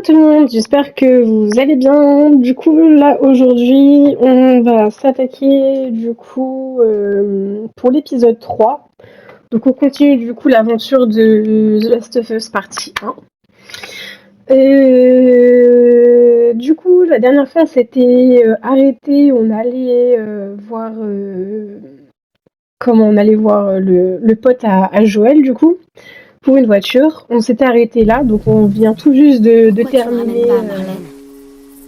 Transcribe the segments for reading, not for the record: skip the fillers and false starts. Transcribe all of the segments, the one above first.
tout le monde, j'espère que vous allez bien. Du coup, là, aujourd'hui, on va s'attaquer, pour l'épisode 3. Donc, on continue, l'aventure de The Last of Us partie 1. La dernière fois, on s'était arrêté, on allait voir le pote à Joël, pour une voiture. On s'était arrêté là, donc on vient tout juste de terminer. Pas Marlène.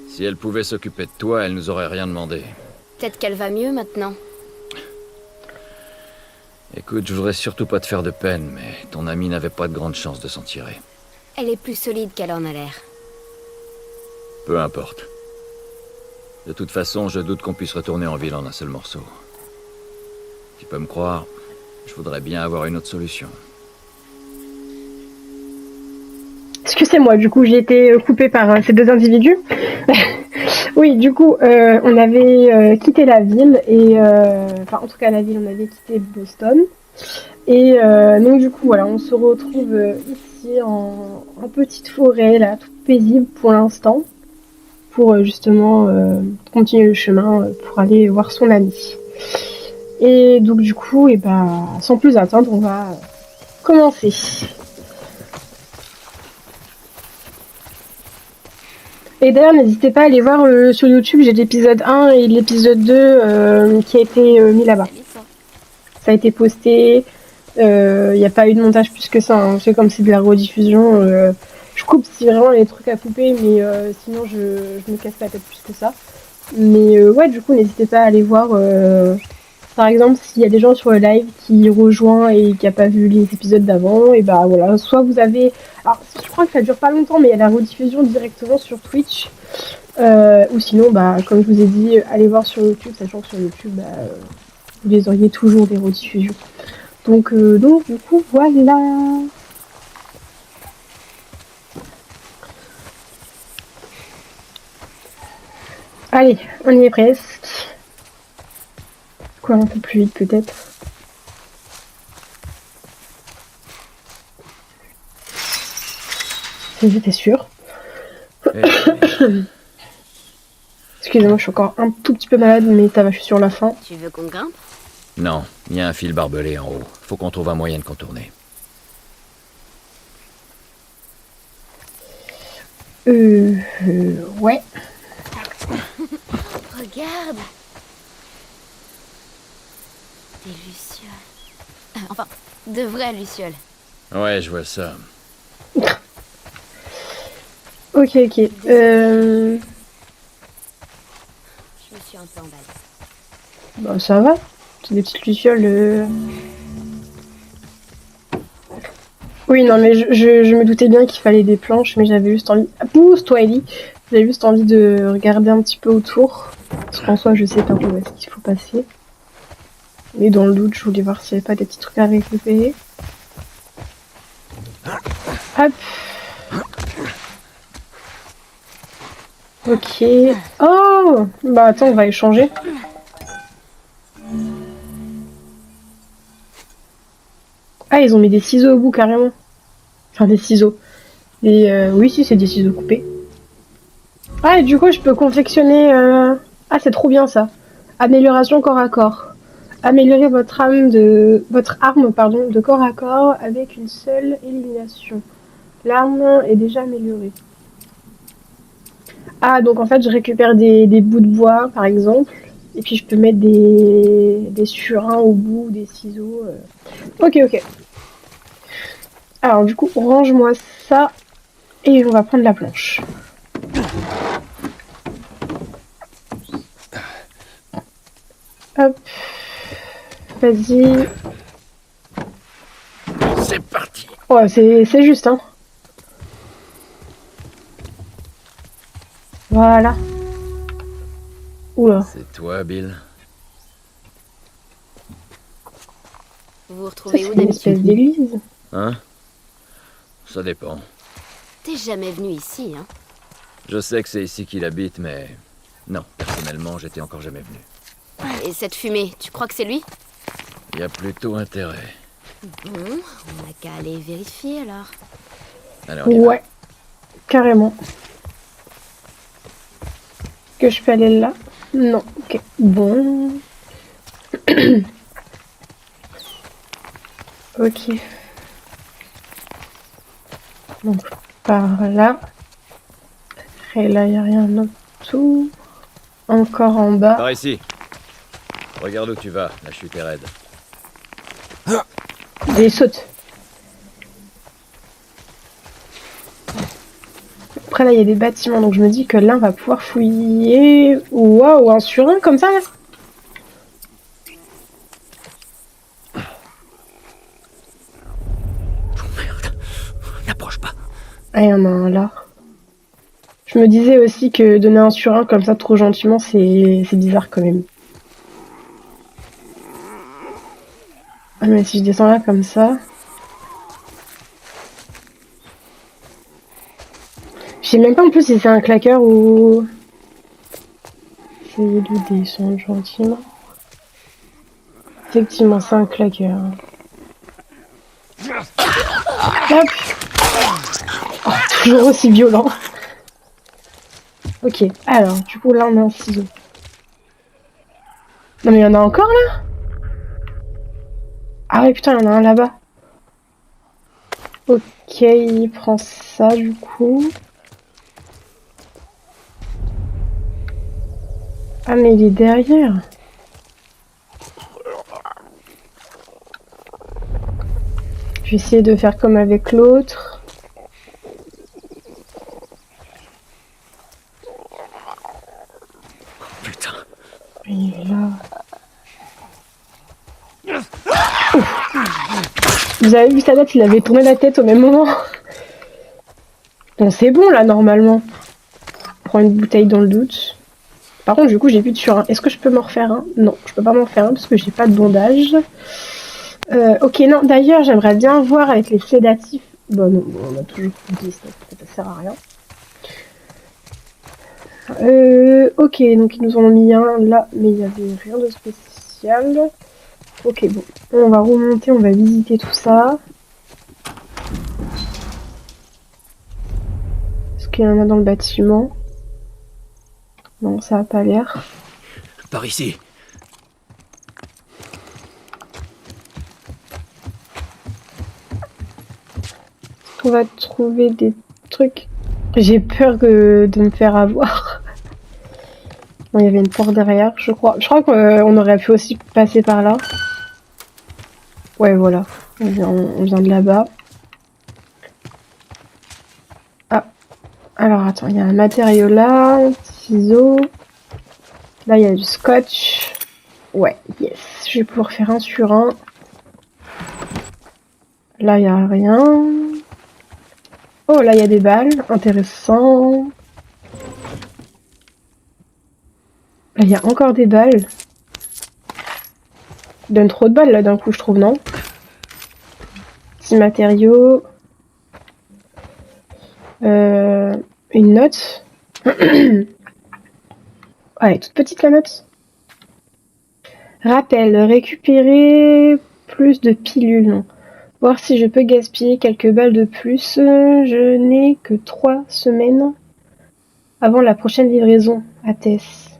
Si elle pouvait s'occuper de toi, elle nous aurait rien demandé. Peut-être qu'elle va mieux maintenant. Écoute, je voudrais surtout pas te faire de peine, mais ton amie n'avait pas de grande chance de s'en tirer. Elle est plus solide qu'elle en a l'air. Peu importe. De toute façon, je doute qu'on puisse retourner en ville en un seul morceau. Tu peux me croire, je voudrais bien avoir une autre solution. Excusez-moi, j'ai été coupée par ces deux individus. Oui, on avait quitté la ville et en tout cas la ville, on avait quitté Boston. Et voilà, on se retrouve ici en petite forêt, là, toute paisible pour l'instant, pour justement continuer le chemin pour aller voir son ami. Et donc sans plus attendre, on va commencer. Et d'ailleurs, n'hésitez pas à aller voir sur YouTube, j'ai l'épisode 1 et l'épisode 2 qui a été mis là-bas. Ça a été posté, il n'y a pas eu de montage plus que ça, hein. C'est comme c'est de la rediffusion. Je coupe si vraiment il y a des trucs à couper, mais sinon je me casse la tête plus que ça. Mais n'hésitez pas à aller voir. Par exemple, s'il y a des gens sur le live qui rejoignent et qui n'ont pas vu les épisodes d'avant, et voilà, soit vous avez... Alors, je crois que ça dure pas longtemps, mais il y a la rediffusion directement sur Twitch. Ou sinon, comme je vous ai dit, allez voir sur YouTube, sachant que sur YouTube, vous les auriez toujours des rediffusions. Donc, voilà. Allez, on y est presque. Un peu plus vite peut-être. J'étais sûre. Excusez-moi, je suis encore un tout petit peu malade, mais ça va, je suis sur la fin. Tu veux qu'on grimpe? Non, il y a un fil barbelé en haut. Faut qu'on trouve un moyen de contourner. Ouais. Regarde. Des lucioles. Enfin, de vraies lucioles. Ouais, je vois ça. Ok. Je me suis un peu emballée. Ça va. C'est des petites lucioles. Oui, non, mais je me doutais bien qu'il fallait des planches, mais j'avais juste envie... Pousse-toi, Ellie. J'avais juste envie de regarder un petit peu autour. Parce qu'en soi, je sais pas où est-ce qu'il faut passer. Mais dans le doute, je voulais voir s'il n'y avait pas des petits trucs à récupérer. Hop. Ok. Oh! Attends, on va échanger. Ah, ils ont mis des ciseaux au bout, carrément. Enfin, des ciseaux. Et oui, si, c'est des ciseaux coupés. Ah, et du coup, je peux confectionner... Ah, c'est trop bien, ça. Amélioration corps à corps. Améliorer votre arme de corps à corps avec une seule élimination. L'arme est déjà améliorée. Ah, donc en fait, je récupère des bouts de bois, par exemple. Et puis, je peux mettre des surins au bout, des ciseaux. Ok. Alors, du coup, range-moi ça. Et on va prendre la planche. Hop. Vas-y. C'est parti. Ouais, c'est juste, hein. Voilà. Oula. C'est toi, Bill. Vous vous retrouvez où C'est une espèce d'habitude? d'église. Hein? Ça dépend. T'es jamais venu ici, hein? Je sais que c'est ici qu'il habite, mais... Non, personnellement, j'étais encore jamais venu. Et cette fumée, tu crois que c'est lui? Il y a plutôt intérêt. Bon, on n'a qu'à aller vérifier alors. Alors, on y va. Ouais. carrément. Que je peux aller là? Non, ok. Bon. Ok. Donc, par là. Et là, il n'y a rien autour. Encore en bas. Par ici. Regarde où tu vas, la chute est raide. Allez, saute. Après, là, il y a des bâtiments, donc je me dis que là, on va pouvoir fouiller. Waouh, un sur un comme ça, là. Oh merde. N'approche pas. Ah, il y en a un là. Je me disais aussi que donner un sur un comme ça, trop gentiment, c'est bizarre quand même. Ah, mais si je descends là comme ça... Je sais même pas en plus si c'est un claqueur ou... Essayer de descendre gentiment. Effectivement, c'est un claqueur. Hop. Oh, toujours aussi violent. Ok, alors, du coup, là, on a un ciseau. Non, mais il y en a encore, là? Ah ouais, putain, il y en a un là-bas. Ok, il prend ça, du coup. Ah, mais il est derrière. Je vais essayer de faire comme avec l'autre. Putain. Il est là. Vous avez vu sa tête, il avait tourné la tête au même moment. Bon, c'est bon là, normalement. Prends une bouteille dans le doute. Par contre, du coup, j'ai plus de sur un. Est-ce que je peux m'en refaire un? Non, je peux pas m'en faire un parce que j'ai pas de bandage. Ok, non, d'ailleurs, j'aimerais bien voir avec les sédatifs. Bon, non, on a toujours 10, ça sert à rien. Ok, donc ils nous en ont mis un là, mais il y avait rien de spécial. Ok, bon, on va remonter, on va visiter tout ça. Est-ce qu'il y en a dans le bâtiment? Non, ça a pas l'air. Par ici. On va trouver des trucs. J'ai peur de me faire avoir. Bon, il y avait une porte derrière, je crois. Je crois qu'on aurait pu aussi passer par là. Ouais, voilà. On vient de là-bas. Ah. Alors, attends, il y a un matériau là. Ciseaux. Là, il y a du scotch. Ouais, yes. Je vais pouvoir faire un sur un. Là, il n'y a rien. Oh, là, il y a des balles. Intéressant. Là, il y a encore des balles. Il donne trop de balles, là, d'un coup, je trouve, non? Petits matériaux. Une note. Ouais, toute petite, la note. Rappel, récupérer plus de pilules. Non. Voir si je peux gaspiller quelques balles de plus. Je n'ai que 3 semaines avant la prochaine livraison à Tess.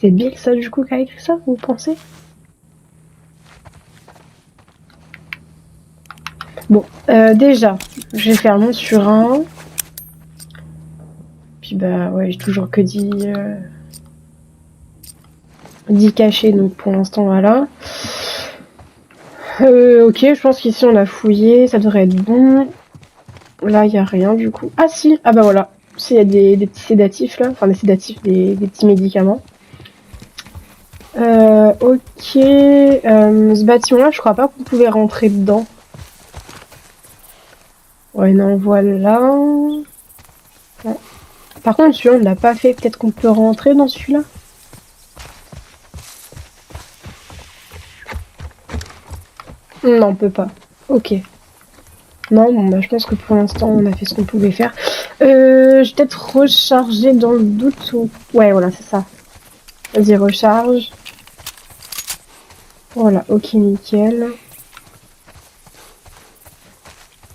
C'est Bill, ça, du coup, qui a écrit ça, vous pensez? Bon, déjà, je vais faire mon sur un. Puis bah ouais, j'ai toujours que 10 cachés, donc pour l'instant, voilà. Ok, je pense qu'ici on a fouillé, ça devrait être bon. Là, il n'y a rien du coup. Ah si, ah bah voilà. Si, il y a des petits sédatifs là, enfin des sédatifs, des petits médicaments. Ok, ce bâtiment-là, je crois pas qu'on pouvait rentrer dedans. Ouais, non, voilà. Ouais. Par contre, celui-là, on l'a pas fait. Peut-être qu'on peut rentrer dans celui-là. Non, on peut pas. Ok. Non, bon, bah, je pense que pour l'instant, on a fait ce qu'on pouvait faire. Je vais peut-être recharger dans le doute ou... Ouais, voilà, c'est ça. Vas-y, recharge. Voilà, ok, nickel.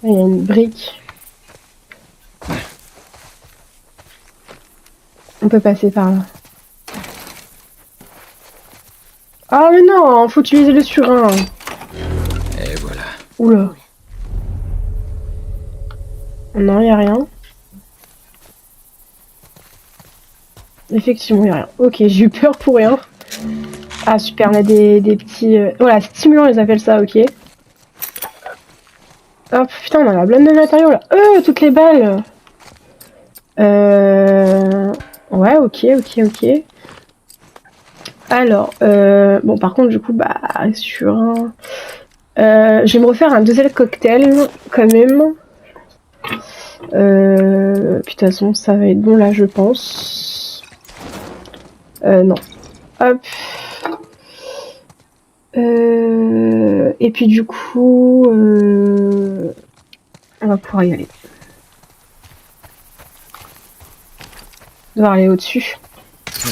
Il y a une brique. On peut passer par là. Ah mais non, faut utiliser le surin. Et voilà. Oula. Non, y a rien. Effectivement, y a rien. Ok, j'ai eu peur pour rien. Ah super, on a des petits... Voilà, stimulants, ils appellent ça, ok. Hop, putain, on a la blinde de matériaux là. Toutes les balles. Ouais, ok. Alors, bon, par contre, du coup, bah, sur un... je vais me refaire un deuxième cocktail, quand même. Puis de toute façon, ça va être bon, là, je pense. Non. Hop. Et puis, du coup... on va pouvoir y aller. On va aller au-dessus. Oh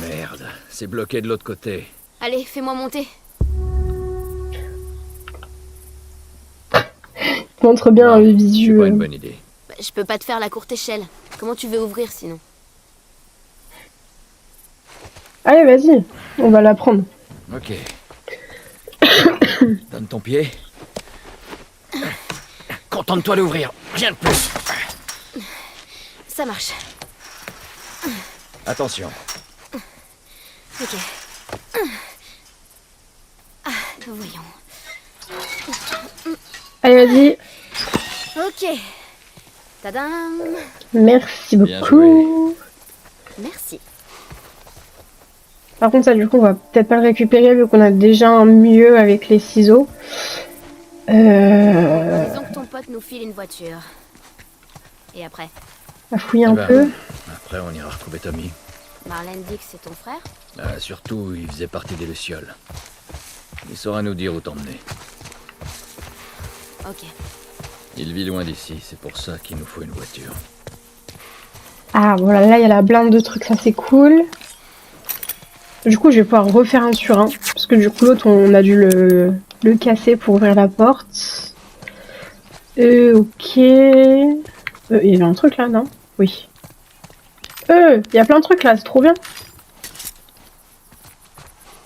merde, c'est bloqué de l'autre côté. Allez, fais-moi monter. Montre bien le C'est visu. pas une bonne idée. Bah, je peux pas te faire la courte échelle. Comment tu veux ouvrir sinon? Allez, vas-y, on va la prendre. Ok. Donne ton pied. Contente-toi d'ouvrir, rien de plus. Ça marche. Attention. Ok. Ah, voyons. Allez, vas-y. Ok. Tadam. Merci Bien beaucoup. Merci. Par contre, ça, du coup, on va peut-être pas le récupérer vu qu'on a déjà un mieux avec les ciseaux. Disons que ton pote nous file une voiture. Et après? On va fouiller un Eh ben, peu. Après, on ira retrouver Tommy. Marlène dit que c'est ton frère? Surtout, il faisait partie des Lucioles. Il saura nous dire où t'emmener. Ok. Il vit loin d'ici, c'est pour ça qu'il nous faut une voiture. Ah, voilà, là, il y a la blinde de trucs, ça, c'est cool. Du coup, je vais pouvoir refaire un sur un. Parce que du coup, l'autre, on a dû le casser pour ouvrir la porte. Ok. Il y a un truc là, non? Oui. Il y a plein de trucs là, c'est trop bien.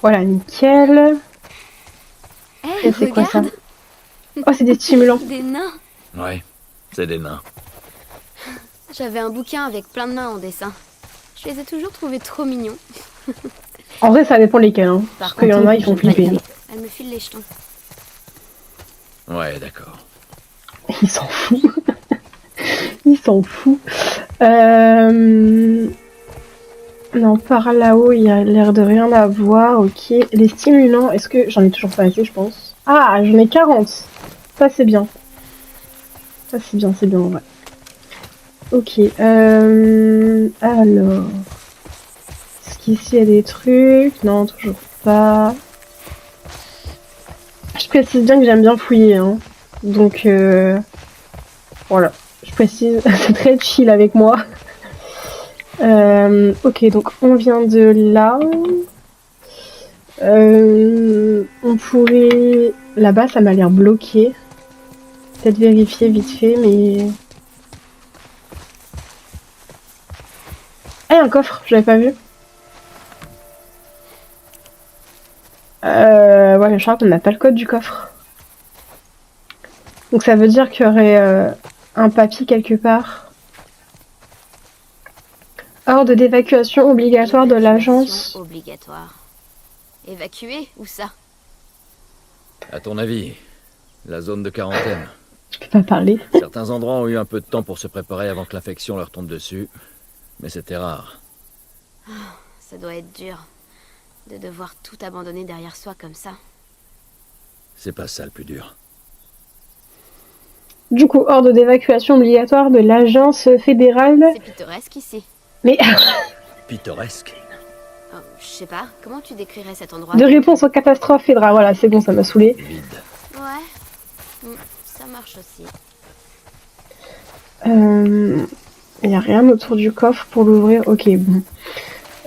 Voilà, nickel. Hey, Et c'est quoi ça? regarde. Oh, c'est des stimulants. Des nains. Ouais, c'est des nains. J'avais un bouquin avec plein de nains en dessin. Je les ai toujours trouvés trop mignons. En vrai, ça dépend lesquels. Hein. Par Parce qu'il y en a, ils font j'aime pas flipper. y Hein. aller. Elle me file les jetons. Ouais, d'accord. Il s'en fout. Il s'en fout. Non, par là-haut, il y a l'air de rien avoir. Ok. Les stimulants, est-ce que... J'en ai toujours pas assez, je pense. Ah, j'en ai 40. Ça, c'est bien. Ça, c'est bien, en vrai. Ok. Alors... Est-ce qu'ici, il y a des trucs? Non, toujours pas. Je précise bien que j'aime bien fouiller. Hein. Donc, voilà. Je précise, c'est très chill avec moi. Ok, donc on vient de là. On pourrait... Là-bas, ça m'a l'air bloqué. Peut-être vérifier vite fait, mais... Ah, un coffre, je l'avais pas vu. Ouais, mais je crois qu'on n'a pas le code du coffre. Donc ça veut dire qu'il y aurait un papier quelque part. Ordre d'évacuation obligatoire de l'agence. Obligatoire. Évacuer? Où ça? À ton avis, la zone de quarantaine. Je peux pas parler. Certains endroits ont eu un peu de temps pour se préparer avant que l'infection leur tombe dessus. Mais c'était rare. Ça doit être dur. De devoir tout abandonner derrière soi comme ça. C'est pas ça le plus dur. Du coup, ordre d'évacuation obligatoire de l'agence fédérale. C'est pittoresque ici. Mais Pittoresque. Oh, je sais pas, comment tu décrirais cet endroit? de réponse aux catastrophes fédérales. Voilà, c'est bon, ça m'a saoulé. Vide. Ouais. Ça marche aussi. Il y a rien autour du coffre pour l'ouvrir. Ok, bon.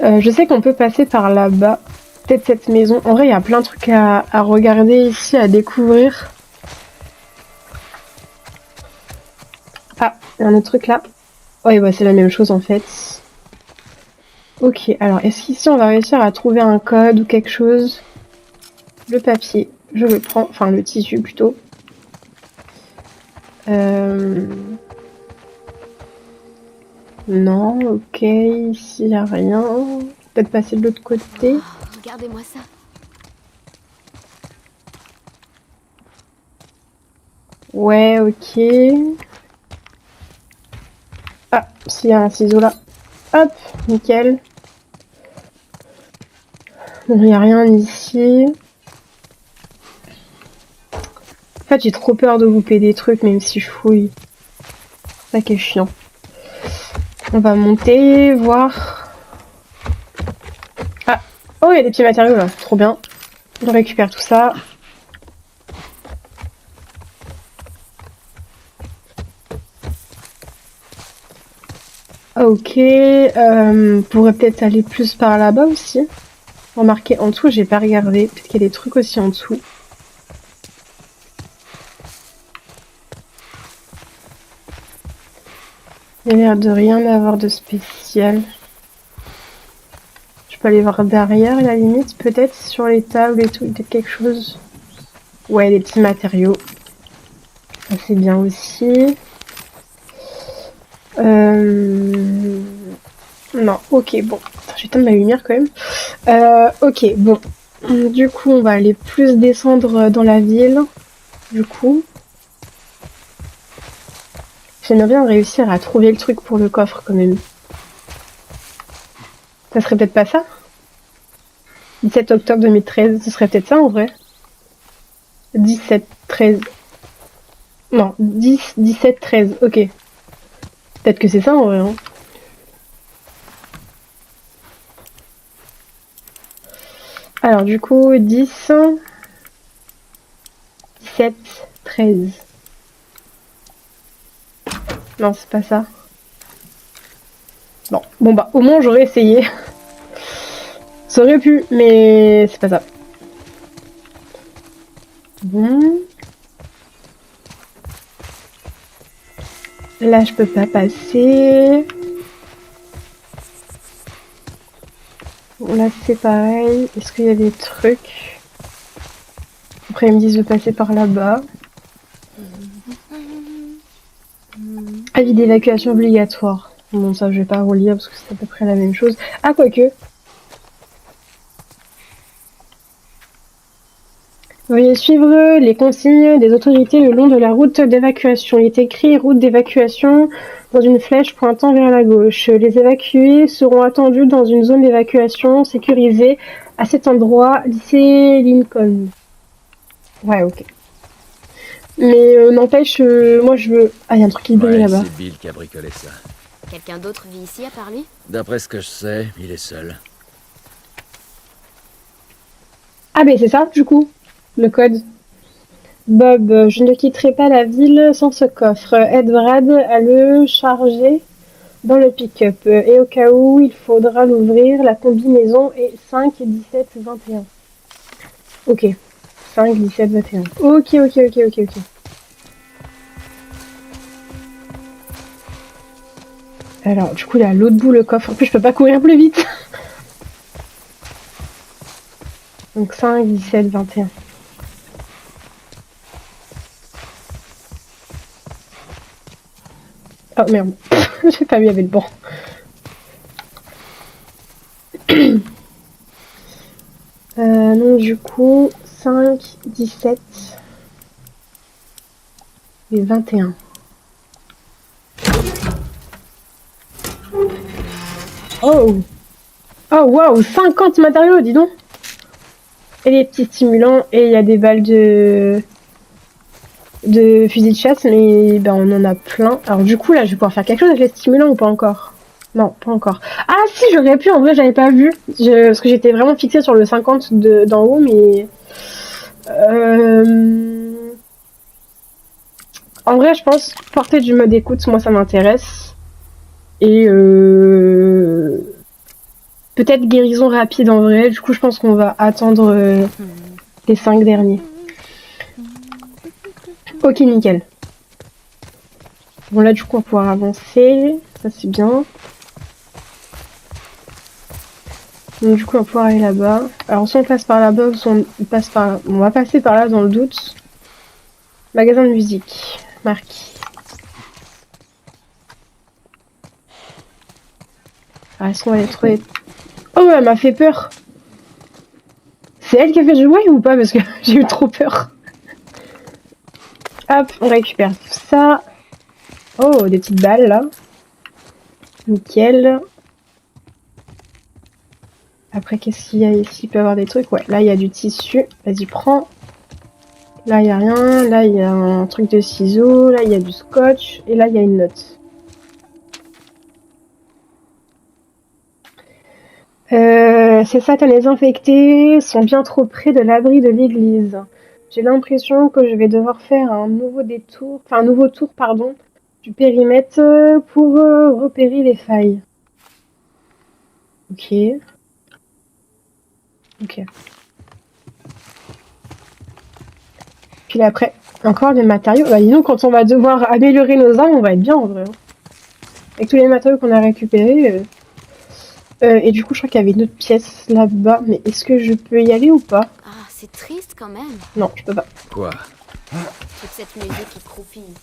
Je sais qu'on peut passer par là-bas. Peut-être cette maison. En vrai, il y a plein de trucs à regarder ici, à découvrir. Ah, il y a un autre truc là. Ouais, bah c'est la même chose en fait. Ok, alors est-ce qu'ici on va réussir à trouver un code ou quelque chose? Le papier, je le prends, enfin le tissu plutôt. Non, ok, ici y a rien. Peut-être passer de l'autre côté. Oh, regardez-moi ça. Ouais, ok. Ah, s'il y a un ciseau là. Hop, nickel. Il n'y a rien ici. En fait, j'ai trop peur de louper des trucs, même si je fouille. C'est ça qui est chiant. On va monter, voir. Ah, oh, il y a des petits matériaux là. Trop bien. On récupère tout ça. Ok, on pourrait peut-être aller plus par là-bas aussi. Remarquez, en dessous, j'ai pas regardé. Peut-être qu'il y a des trucs aussi en dessous. Il y a l'air de rien avoir de spécial. Je peux aller voir derrière, à la limite, peut-être sur les tables et tout, peut-être quelque chose. Ouais, des petits matériaux. Ça, c'est bien aussi. Non, ok, bon. J'ai éteindre ma lumière quand même. Ok, bon. Du coup, on va aller plus descendre dans la ville. Du coup. J'aimerais bien réussir à trouver le truc pour le coffre quand même. Ça serait peut-être pas ça? 17 octobre 2013, ce serait peut-être ça en vrai? 17, 13. Non, 10, 17, 13, ok. Peut-être que c'est ça en vrai. Hein. Alors du coup, 10, 17, 13. Non, c'est pas ça. Non, bon bah au moins j'aurais essayé. Ça aurait pu, mais c'est pas ça. Bon. Là, je peux pas passer. Bon, là, c'est pareil. Est-ce qu'il y a des trucs? Après, ils me disent de passer par là-bas. Avis d'évacuation obligatoire. Bon, ça, je vais pas relire parce que c'est à peu près la même chose. Ah, quoique. Veuillez suivre les consignes des autorités le long de la route d'évacuation. Il est écrit route d'évacuation dans une flèche pointant vers la gauche. Les évacués seront attendus dans une zone d'évacuation sécurisée à cet endroit, lycée Lincoln. Ouais, ok. Mais n'empêche, moi je veux... Ah, il y a un truc qui brille là-bas. C'est Bill qui a bricolé ça. Quelqu'un d'autre vit ici à part lui? D'après ce que je sais, il est seul. Ah, ben c'est ça, du coup, le code. Bob, je ne quitterai pas la ville sans ce coffre. Aide Brad à le charger dans le pick-up. Et au cas où il faudra l'ouvrir, la combinaison est 5, 17, 21. Ok. 5, 17, 21. Ok, ok, ok, ok, ok. Alors, du coup, il y a l'autre bout, le coffre. En plus, je peux pas courir plus vite. Donc 5, 17, 21. Oh merde. J'ai pas mis avec le banc. Non, du coup, 5, 17 et 21. Oh! Oh waouh, 50 matériaux, dis donc! Et les petits stimulants, et il y a des balles de fusil de chasse, mais ben on en a plein. Alors du coup là, je vais pouvoir faire quelque chose avec les stimulants ou pas encore? Non, pas encore. Ah si, j'aurais pu, en vrai j'avais pas vu. Parce que j'étais vraiment fixée sur le 50 d'en haut, mais... En vrai, je pense porter du mode écoute, moi ça m'intéresse. Et peut-être guérison rapide en vrai. Du coup, je pense qu'on va attendre les 5 derniers. Ok, nickel. Bon, là, du coup, on va pouvoir avancer. Ça, c'est bien. Donc du coup, on va pouvoir aller là-bas. Alors, soit on passe par là-bas, ou soit on passe par... On va passer par là, dans le doute. Magasin de musique. Marqué. Ah, est-ce qu'on va les trouver? Oh, elle m'a fait peur. C'est elle qui a fait le jouet ou pas? Parce que j'ai eu trop peur. Hop, on récupère tout ça. Oh, des petites balles, là. Nickel. Après, qu'est-ce qu'il y a ici? Il peut y avoir des trucs. Ouais, là, il y a du tissu. Vas-y, prends. Là, il n'y a rien. Là, il y a un truc de ciseaux. Là, il y a du scotch. Et là, il y a une note. Ces satanés infectés sont bien trop près de l'abri de l'église. J'ai l'impression que je vais devoir faire un nouveau tour, pardon, du périmètre pour repérer les failles. Ok. Ok. Puis là, après, encore des matériaux. Bah, dis donc, quand on va devoir améliorer nos armes, on va être bien en vrai. Avec tous les matériaux qu'on a récupérés. Et du coup, je crois qu'il y avait une autre pièce là-bas. Mais est-ce que je peux y aller ou pas? Ah, c'est triste quand même. Non, je peux pas. Quoi? Toute cette musique qui croupit ici.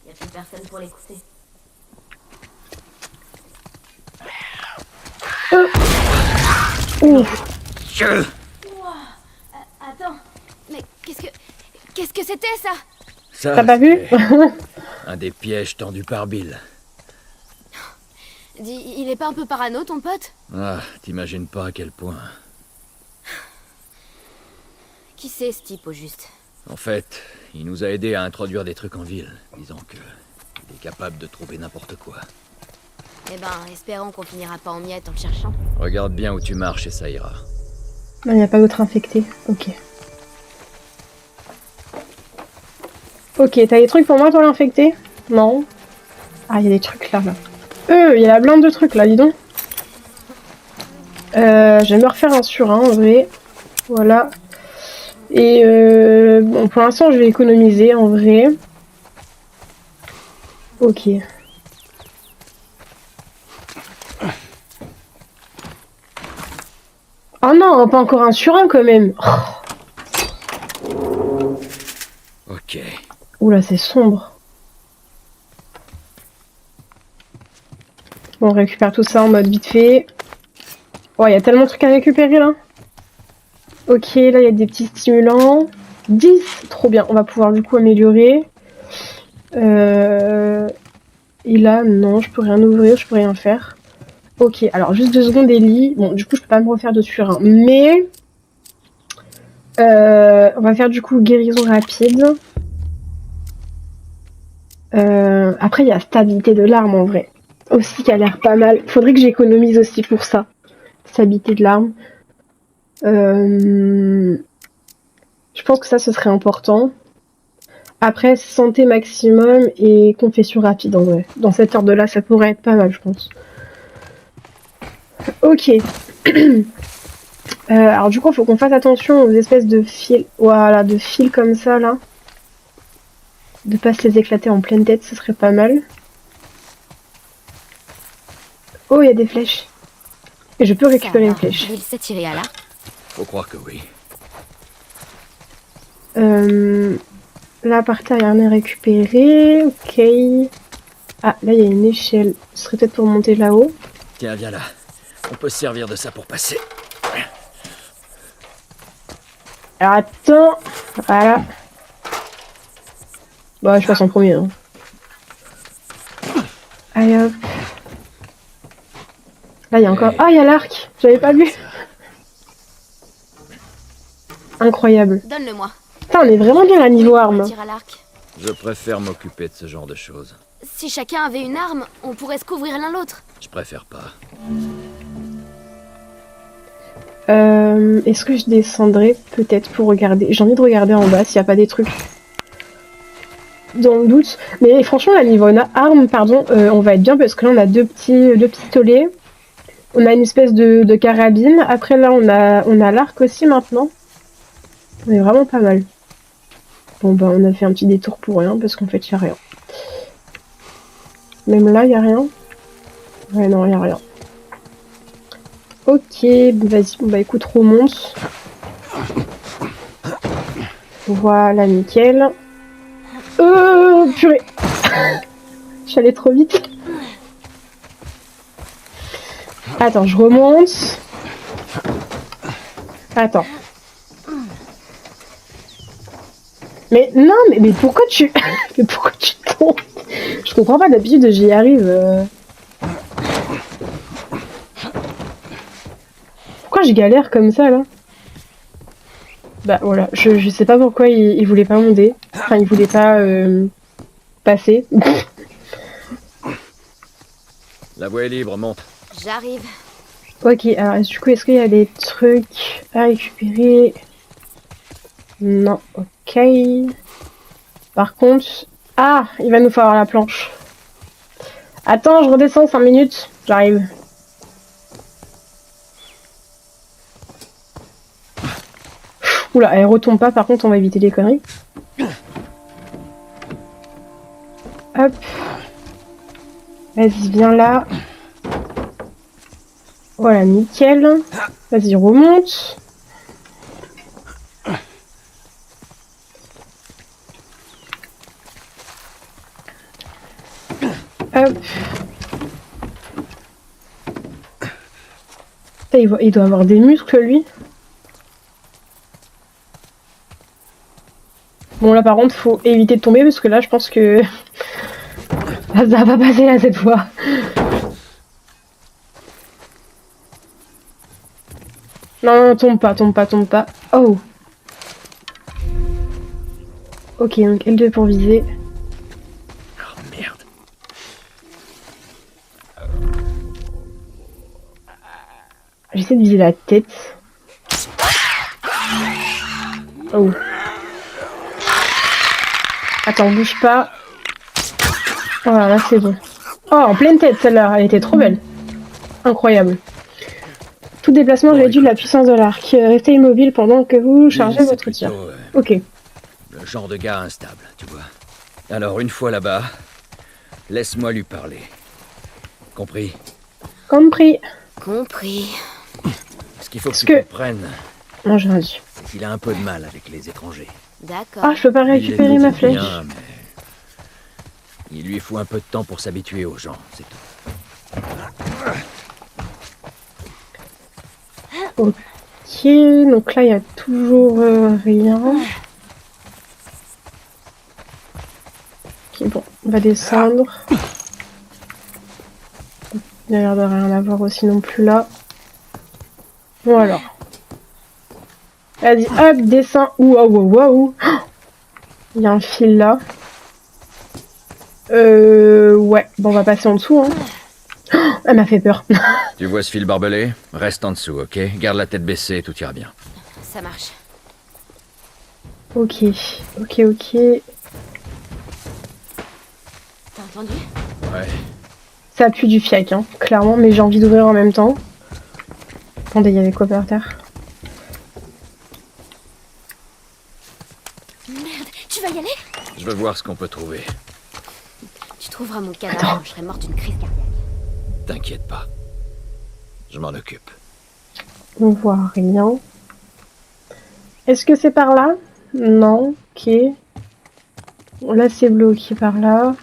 Y a plus personne pour l'écouter. Attends, mais qu'est-ce que c'était ça? Ça, T'as pas vu? un des pièges tendus par Bill. Dis, il est pas un peu parano ton pote? Ah, t'imagines pas à quel point. Qui c'est ce type au juste? En fait, il nous a aidés à introduire des trucs en ville, disant que il est capable de trouver n'importe quoi. Eh ben, espérons qu'on finira pas en miettes en le cherchant. Regarde bien où tu marches et ça ira. Non, il n'y a pas d'autres infectés. Ok. Ok, t'as des trucs pour moi, toi, l'infecté? Non. Ah, il y a des trucs là. Il y a la blinde de trucs là, dis donc. Je vais me refaire un sur un en vrai. Voilà. Et bon, pour l'instant, je vais économiser en vrai. Ok. Oh non, pas encore un sur un quand même. Ok. Oula, c'est sombre. Bon, on récupère tout ça en mode vite fait. Oh, il y a tellement de trucs à récupérer là. Ok, là il y a des petits stimulants. 10, trop bien. On va pouvoir du coup améliorer. Et là, non, je peux rien ouvrir, je peux rien faire. Ok, alors juste 2 secondes, Ellie. Bon, du coup, je peux pas me refaire de surin. Mais on va faire du coup guérison rapide. Après, il y a stabilité de l'arme en vrai. Aussi, qui a l'air pas mal. Faudrait que j'économise aussi pour ça. Stabilité de l'arme. Je pense que ça, ce serait important. Après, santé maximum et confession rapide en vrai. Dans cette ordre-là, ça pourrait être pas mal, je pense. Ok. Alors du coup, il faut qu'on fasse attention aux espèces de fils. Voilà, de fils comme ça, là. De pas se les éclater en pleine tête, ce serait pas mal. Oh, il y a des flèches. Et je peux récupérer une flèche. Il s'est tiré à l'arc. Faut croire que oui. Là, par terre, il n'y a rien à récupérer. Ok. Ah, là, il y a une échelle. Ce serait peut-être pour monter là-haut. Tiens, viens là. On peut se servir de ça pour passer. Alors, attends. Voilà. Bah, je passe en premier. Hein. Allez, hop. Là, il y a encore... Ah, il y a l'arc. J'avais pas vu. Incroyable. Donne-le-moi. Putain, on est vraiment bien à niveau arme. Tir à l'arc. Je préfère m'occuper de ce genre de choses. Si chacun avait une arme, on pourrait se couvrir l'un l'autre. Je préfère pas. Est-ce que je descendrai peut-être pour regarder? J'ai envie de regarder en bas s'il n'y a pas des trucs dans le doute. Mais franchement, la niveau arme, pardon, on va être bien parce que là on a deux pistolets. On a une espèce de carabine. Après là on a l'arc aussi maintenant. On est vraiment pas mal. Bon bah on a fait un petit détour pour rien parce qu'en fait il n'y a rien. Même là il n'y a rien. Ouais non il n'y a rien. Ok, vas-y, bon, bah écoute, remonte. Voilà, nickel. Purée. Je suis allée trop vite. Attends, je remonte. Attends. Mais non, mais pourquoi tu... mais pourquoi tu tombes? Je comprends pas, d'habitude j'y arrive. Pourquoi je galère comme ça, là? Bah voilà, je sais pas pourquoi il voulait pas monter. Enfin, il voulait pas passer. La voie est libre, monte. J'arrive. Ok, alors du coup, est-ce qu'il y a des trucs à récupérer? Non, ok. Par contre... Ah, il va nous falloir la planche. Attends, je redescends 5 minutes. J'arrive. Oula, elle retombe pas, par contre, on va éviter les conneries. Hop. Vas-y, viens là. Voilà, nickel. Vas-y, remonte. Hop. Il doit avoir des muscles, lui. Bon, là, par contre, faut éviter de tomber, parce que là, je pense que... ça va pas passer, là, cette fois. Non, non, tombe pas, tombe pas, tombe pas. Oh. Ok, donc L2 pour viser. Oh merde. J'essaie de viser la tête. Oh. Attends, bouge pas. Voilà, là c'est bon. Oh, en pleine tête celle-là, elle était trop belle. Incroyable. Tout déplacement réduit la puissance de l'arc. Restez immobile pendant que vous chargez Bill, votre c'est tir. plutôt, Ok. le genre de gars instable, tu vois. Alors, une fois là-bas, laisse-moi lui parler. Compris? Compris. Compris. Ce qu'il faut que Parce tu que- comprennes, Non, j'ai rien dit. c'est qu'il a un peu de mal avec les étrangers. D'accord. Ah, je peux pas récupérer Il ma est flèche. bien, mais il lui faut un peu de temps pour s'habituer aux gens, c'est tout. Ok, donc là il y a toujours rien. Ok, bon, on va descendre. Il n'y a l'air de rien avoir aussi non plus là. Bon alors. Vas-y, hop, descends. Waouh, waouh, waouh. Il y a un fil là. Ouais, bon, on va passer en dessous. Hein. Elle m'a fait peur. Tu vois ce fil barbelé? Reste en dessous, ok? Garde la tête baissée, tout ira bien. Ça marche. Ok, ok, ok. T'as entendu? Ouais. Ça pue du fiac, hein, clairement, mais j'ai envie d'ouvrir en même temps. Attendez, il y avait quoi par terre? Merde, tu vas y aller? Je veux voir ce qu'on peut trouver. Tu trouveras mon cadavre, je serai morte d'une crise cardiaque. T'inquiète pas. Je m'en occupe. On voit rien. Est-ce que c'est par là? Non, ok. Bon, là c'est bloqué par là.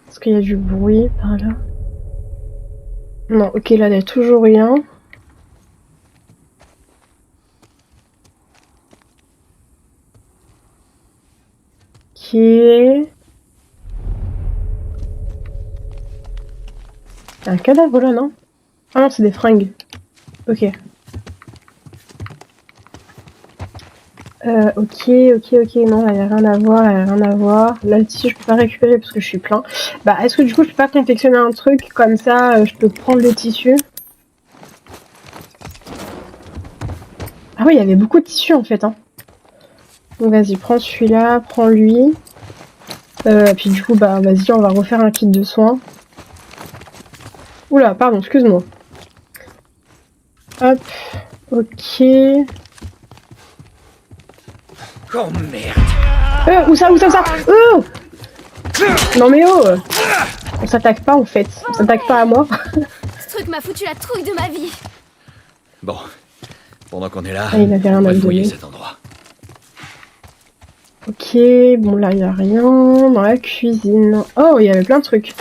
Est-ce qu'il y a du bruit par là? Non, ok, là il n'y a toujours rien. Ok. Il y a un cadavre là, non? Ah non, c'est des fringues. Ok. Ok, non, il n'y a rien à voir, il n'y a rien à voir. Là, le tissu, je peux pas récupérer parce que je suis plein. Bah, est-ce que du coup, je peux pas confectionner un truc comme ça, je peux prendre le tissu? Ah oui, il y avait beaucoup de tissu en fait, hein. Donc vas-y, prends celui-là, prends lui. Puis du coup, bah vas-y, on va refaire un kit de soins. Oula, pardon, excuse-moi. Hop, ok. Oh merde! Où ça? Oh! Non mais oh, on s'attaque pas en fait. On s'attaque pas à moi. Ce truc m'a foutu la trouille de ma vie. Bon, pendant qu'on est là, Ah, il avait rien on à va me fouiller donner. cet endroit. Ok, bon là il y a rien dans la cuisine. Oh, il y avait plein de trucs.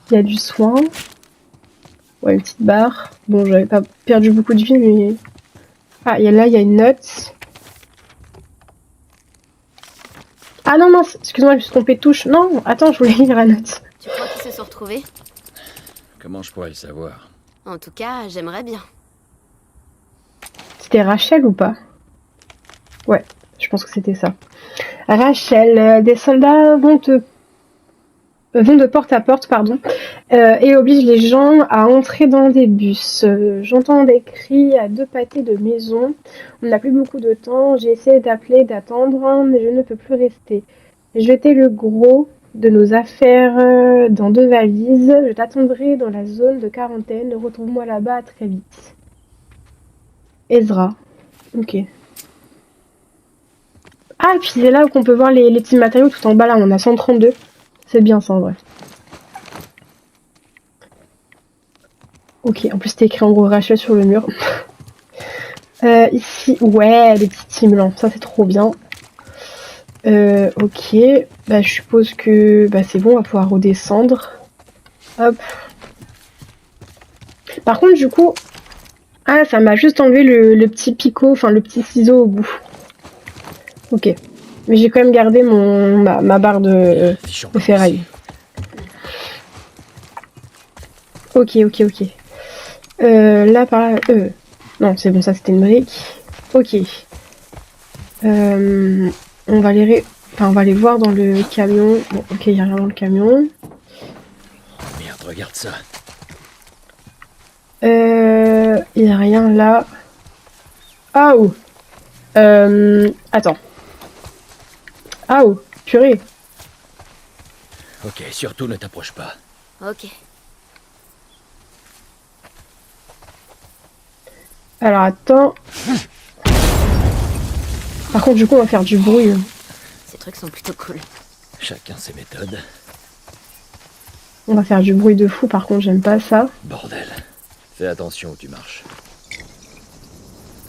Il y a du soin. Ouais, une petite barre. Bon, j'avais pas perdu beaucoup de vie, mais... Ah, là, il y a une note. Ah non, non, excuse-moi, je me suis trompée de touche. Non, attends, je voulais lire la note. Tu crois qu'ils se sont retrouvés? Comment je pourrais le savoir? En tout cas, j'aimerais bien. C'était Rachel ou pas? Ouais, je pense que c'était ça. Rachel, des soldats vont de porte à porte, pardon, et obligent les gens à entrer dans des bus. J'entends des cris à deux pâtés de maison. On n'a plus beaucoup de temps. J'ai essayé d'appeler, d'attendre, mais je ne peux plus rester. J'ai jeté le gros de nos affaires dans 2 valises. Je t'attendrai dans la zone de quarantaine. Retrouve-moi là-bas très vite. Ezra. Ok. Ah, et puis c'est là qu'on peut voir les petits matériaux tout en bas, là. On a 132. C'est bien ça en vrai. Ok, en plus c'était écrit en gros Rachel sur le mur. Ici, ouais, les petits stimulants, ça c'est trop bien. Ok, bah je suppose que bah, c'est bon, on va pouvoir redescendre. Hop. Par contre du coup, ah ça m'a juste enlevé le petit picot, enfin le petit ciseau au bout. Ok. Mais j'ai quand même gardé ma barre de ferraille. Ok. Là, par là... Non, c'est bon, ça c'était une brique. Ok. On va aller voir dans le camion. Bon, ok, il n'y a rien dans le camion. Merde, regarde ça. Il n'y a rien là. Ah, oh. Attends. Ah, oh, purée. Ok, surtout ne t'approche pas. Ok. Alors, attends. Par contre, du coup, on va faire du bruit. Ces trucs sont plutôt cool. Chacun ses méthodes. On va faire du bruit de fou, par contre, j'aime pas ça. Bordel. Fais attention où tu marches.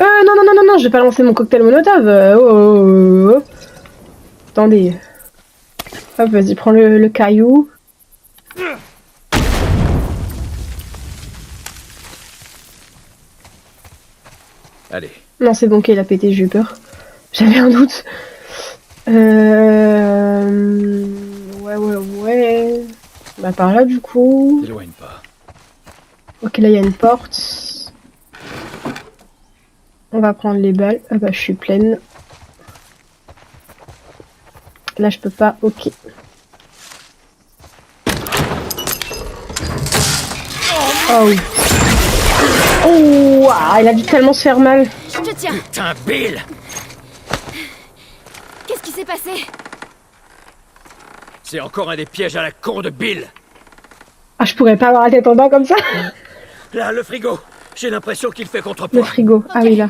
Non, je vais pas lancer mon cocktail Molotov. Oh. Attendez. Hop, vas-y, prends le caillou. Allez. Non, c'est bon qu'il a pété, j'ai eu peur. J'avais un doute. Ouais. Bah, par là, du coup. T'éloigne pas. Ok, là, il y a une porte. On va prendre les balles. Ah bah, je suis pleine. Là, je peux pas. Ok. Oh. Oh, il a dû tellement se faire mal. Je te tiens. Putain, Bill! Qu'est-ce qui s'est passé? C'est encore un des pièges à la con de Bill! Ah, je pourrais pas avoir la tête en bas comme ça. Là, le frigo! J'ai l'impression qu'il fait Le contrepoids. frigo. Ah oui, là.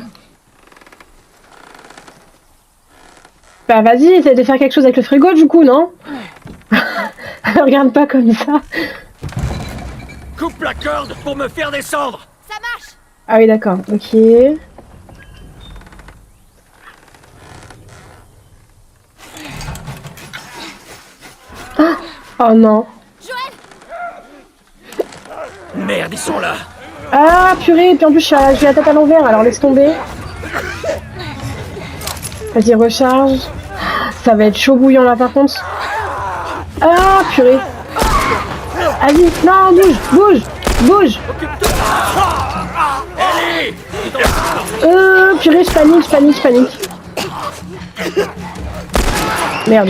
Bah vas-y, essaye de faire quelque chose avec le frigo du coup, non? Regarde pas comme ça. Coupe la corde pour me faire descendre! Ça marche. Ah oui, d'accord, ok. Ah, oh non. Joël. Merde, ils sont là! Ah purée, puis en plus j'ai la tête à l'envers, alors laisse tomber. Vas-y, recharge. Ça va être chaud bouillant là par contre. Ah purée. Vas-y, non, bouge. Ellie! Purée, je panique. Merde.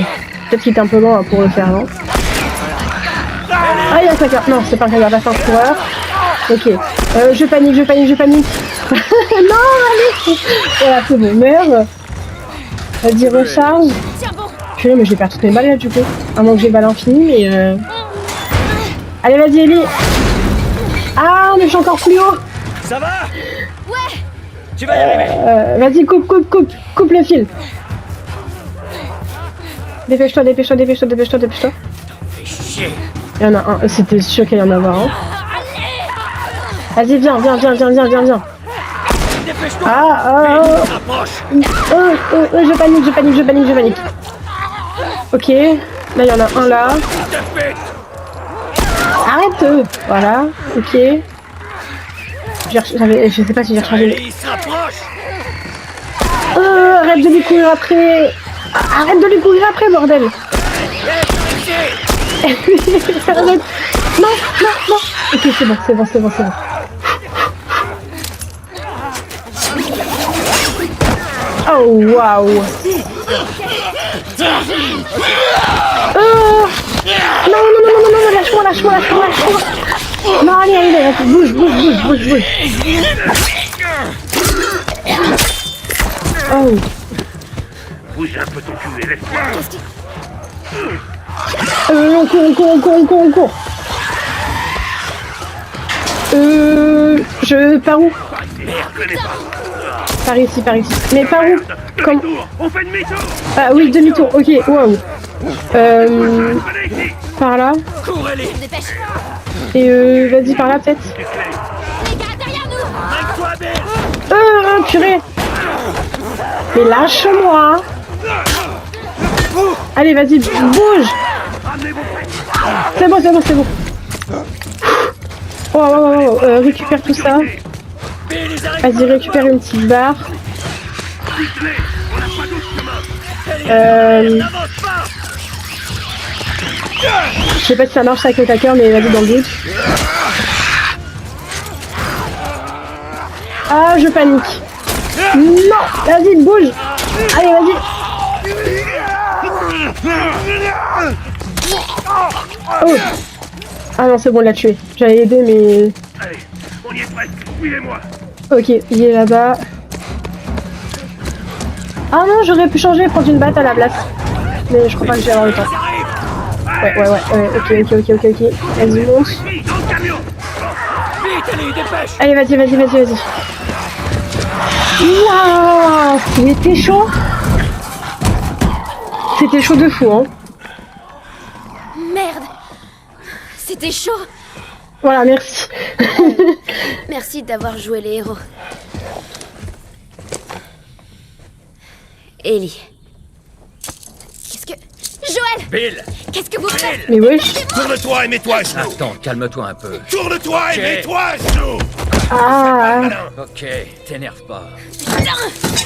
Peut-être qu'il était un peu loin pour le faire, non? Ah, il y a un cracker. Non, c'est pas un cracker, c'est un coureur. Ok. Je panique. Non, allez. Voilà, c'est bon. Merde. Vas-y, recharge. Tiens bon. Purée, mais je vais perdre toutes mes balles là, du coup. À moins que j'ai balle infinie, mais... Allez, vas-y, Ellie. Ah, mais je suis encore plus haut. Ça va? Ouais. Tu vas y arriver! Vas-y, coupe le fil. Dépêche-toi, dépêche-toi, dépêche-toi, dépêche-toi, dépêche-toi. Il y en a un, c'était sûr qu'il y en a un. Vas-y, viens. Je panique. Ok, là il y en a un là. Arrête. Voilà, ok. Je sais pas si j'ai rechargé. Arrête de lui courir après. Arrête de lui courir après, bordel. Arrête. Non. Ok, c'est bon. Oh, waouh. Non, lâche-moi. Non, allez, bouge. Oh. Bouge un peu ton cul et laisse-moi. On court. Je pars où? Par ici. Mais par où? Comme... On fait demi-tour. Ah oui, demi-tour, ok, waouh. Par là. Et vas-y par là peut-être. Purée. Mais lâche-moi. Allez, vas-y, bouge. C'est bon. Oh, récupère tout ça. Vas-y, récupère une petite barre. Je sais pas si ça marche avec le tacker, mais vas-y dans le doute. Ah, je panique. Non, vas-y, bouge. Allez, vas-y. Oh. Ah non, c'est bon, il l'a tué. J'allais aider, mais... Allez, on y est presque. Suivez-moi. Ok, il est là-bas. Ah non, j'aurais pu changer et prendre une batte à la place. Mais je crois pas que j'ai avoir le temps. Ouais, ok. Vas-y, monte. Allez, vas-y. Waouh, c'était chaud. C'était chaud de fou, hein. Merde. C'était chaud. Voilà, merci. Merci d'avoir joué les héros. Ellie. Qu'est-ce que... Joël! Bill! Qu'est-ce que vous faites? Mais wesh. Tourne-toi et mets-toi à genoux. Attends, calme-toi un peu. Tourne-toi et mets-toi à genoux. Ah. Ok, t'énerve pas.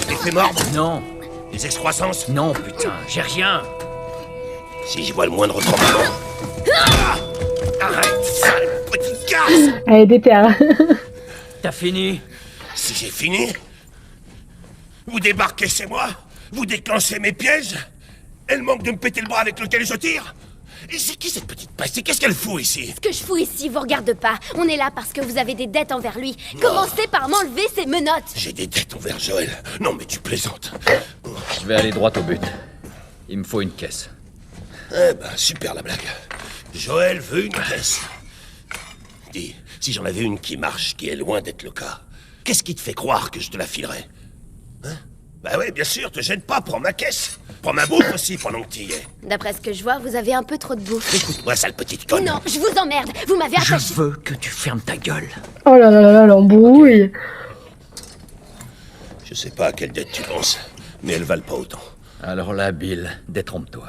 Effet mort. Non, Les excroissances. non, putain, j'ai rien. Si je vois le moindre tremblement. Arrête, sale petite garce. Elle est déterre. T'as fini? Si j'ai fini, vous débarquez chez moi, vous déclenchez mes pièges, elle manque de me péter le bras avec lequel je tire. Et c'est qui cette petite pastille? Qu'est-ce qu'elle fout ici? Ce que je fous ici vous regarde pas. On est là parce que vous avez des dettes envers lui. Commencez par m'enlever ces menottes. J'ai des dettes envers Joël. Non mais tu plaisantes. Je vais aller droit au but. Il me faut une caisse. Eh ben, super la blague. Joël veut une caisse. Dis, si j'en avais une qui marche, qui est loin d'être le cas, qu'est-ce qui te fait croire que je te la filerais? Hein? Bah ouais, bien sûr, te gêne pas, prends ma caisse. Prends ma bouffe aussi pendant que t'y es. D'après ce que je vois, vous avez un peu trop de bouffe. Écoute-moi, sale petite conne. Non, je vous emmerde. Vous m'avez Je attaché. veux que tu fermes ta gueule. Oh là, l'embrouille. Je sais pas à quelle dette tu penses, mais elles valent pas autant. Alors là, Bill, détrompe-toi.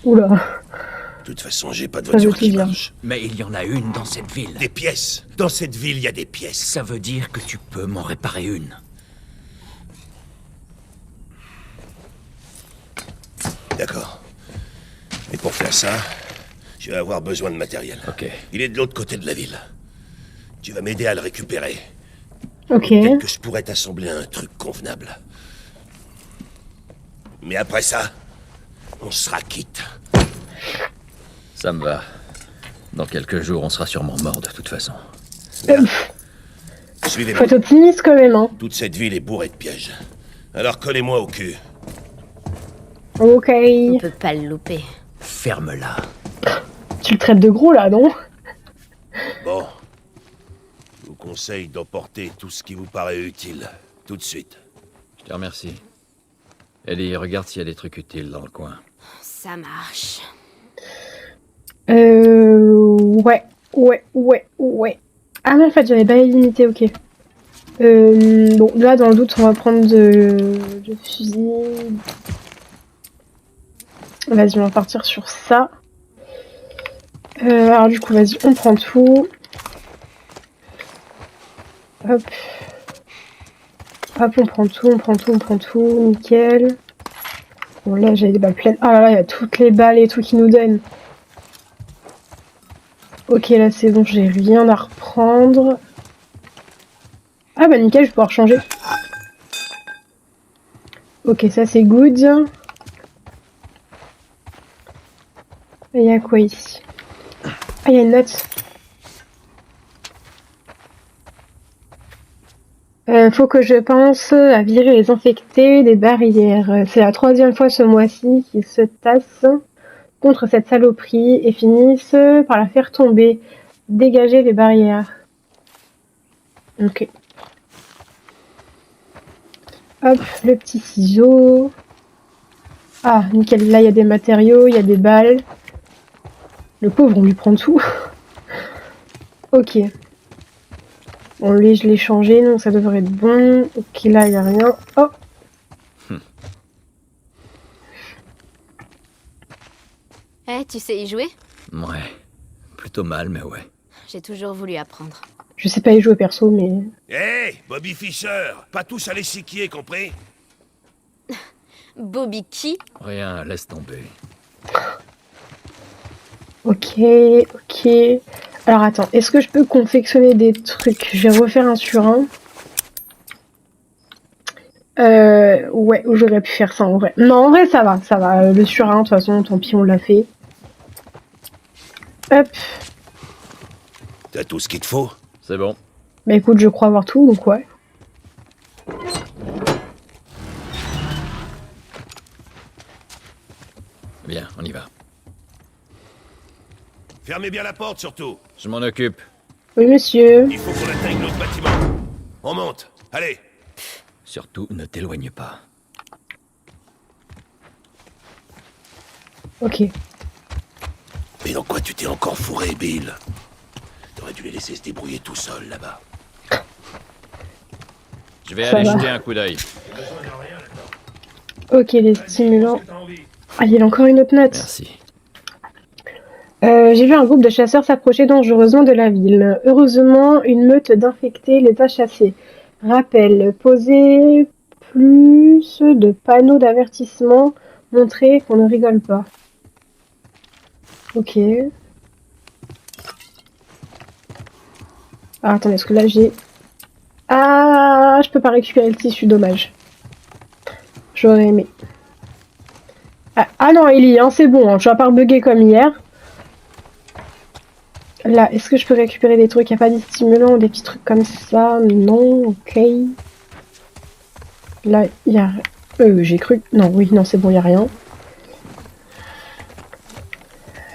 Oula. De toute façon, j'ai pas de Ça veut voiture tout qui dire. marche. Mais il y en a une dans cette ville. Des pièces. Dans cette ville, il y a des pièces. Ça veut dire que tu peux m'en réparer une. D'accord. Et pour faire ça, je vais avoir besoin de matériel. Ok. Il est de l'autre côté de la ville. Tu vas m'aider à le récupérer. Ok. Peut-être que je pourrais t'assembler un truc convenable. Mais après ça, on sera quitte. Ça me va. Dans quelques jours, on sera sûrement mort de toute façon. Bien. Faut Suivez-moi. être optimiste quand même, hein. Toute cette ville est bourrée de pièges. Alors collez-moi au cul. Ok. On peut pas le louper. Ferme-la. Tu le traites de gros là, non? Bon. Je vous conseille d'emporter tout ce qui vous paraît utile. Tout de suite. Je te remercie. Ellie, regarde s'il y a des trucs utiles dans le coin. Ça marche. Ouais. Ah non, en fait, j'avais pas limité, ok. Bon, là, dans le doute, on va prendre de fusil. Vas-y, on va partir sur ça. Alors du coup, vas-y, on prend tout. Hop. Hop, on prend tout, nickel. Bon, là, j'ai des balles pleines. Ah là là, il y a toutes les balles et tout qui nous donnent. Ok, là, c'est bon, j'ai rien à reprendre. Ah bah nickel, je vais pouvoir changer. Ok, ça c'est good. Il y a quoi ici? Ah, il y a une note. Faut que je pense à virer les infectés des barrières. C'est la 3e fois ce mois-ci qu'ils se tassent contre cette saloperie et finissent par la faire tomber. Dégager les barrières. Ok. Hop, le petit ciseau. Ah, nickel. Là, il y a des matériaux, il y a des balles. Le pauvre, on lui prend tout. Ok. Bon, lui, je l'ai changé, donc ça devrait être bon. Ok, là, il n'y a rien. Oh! Eh, tu sais y jouer? Ouais. Plutôt mal, mais ouais. J'ai toujours voulu apprendre. Je sais pas y jouer perso, mais... Hé, Bobby Fischer, pas tous à l'échiquier, compris? Bobby qui? Rien, laisse tomber. Ok. Alors attends, est-ce que je peux confectionner des trucs? Je vais refaire un sur un. Ouais, j'aurais pu faire ça en vrai. Non, en vrai, ça va. Le sur un, de toute façon, tant pis, on l'a fait. Hop. T'as tout ce qu'il te faut? C'est bon. Bah écoute, je crois avoir tout, donc ouais. Bien, on y va. Fermez bien la porte, surtout. Je m'en occupe. Oui, monsieur. Il faut qu'on atteigne l'autre bâtiment. On monte. Allez. Surtout, ne t'éloigne pas. Ok. Mais dans quoi tu t'es encore fourré, Bill? T'aurais dû les laisser se débrouiller tout seuls, là-bas. Je vais Ça aller va. jeter un coup d'œil. Ok, les stimulants. Ah, il y a encore une autre note. Merci. J'ai vu un groupe de chasseurs s'approcher dangereusement de la ville. Heureusement, une meute d'infectés les a chassés. Rappel, poser plus de panneaux d'avertissement, montrer qu'on ne rigole pas. Ok. Ah, attendez, est-ce que là j'ai... Ah, je peux pas récupérer le tissu, dommage. J'aurais aimé. Ah non, Ellie, hein, c'est bon, hein, je vais pas rebugger comme hier. Là, est-ce que je peux récupérer des trucs? Il n'y a pas des stimulants ou des petits trucs comme ça? Non, ok. Là, il y a... j'ai cru... Non, oui, non, c'est bon, il n'y a rien.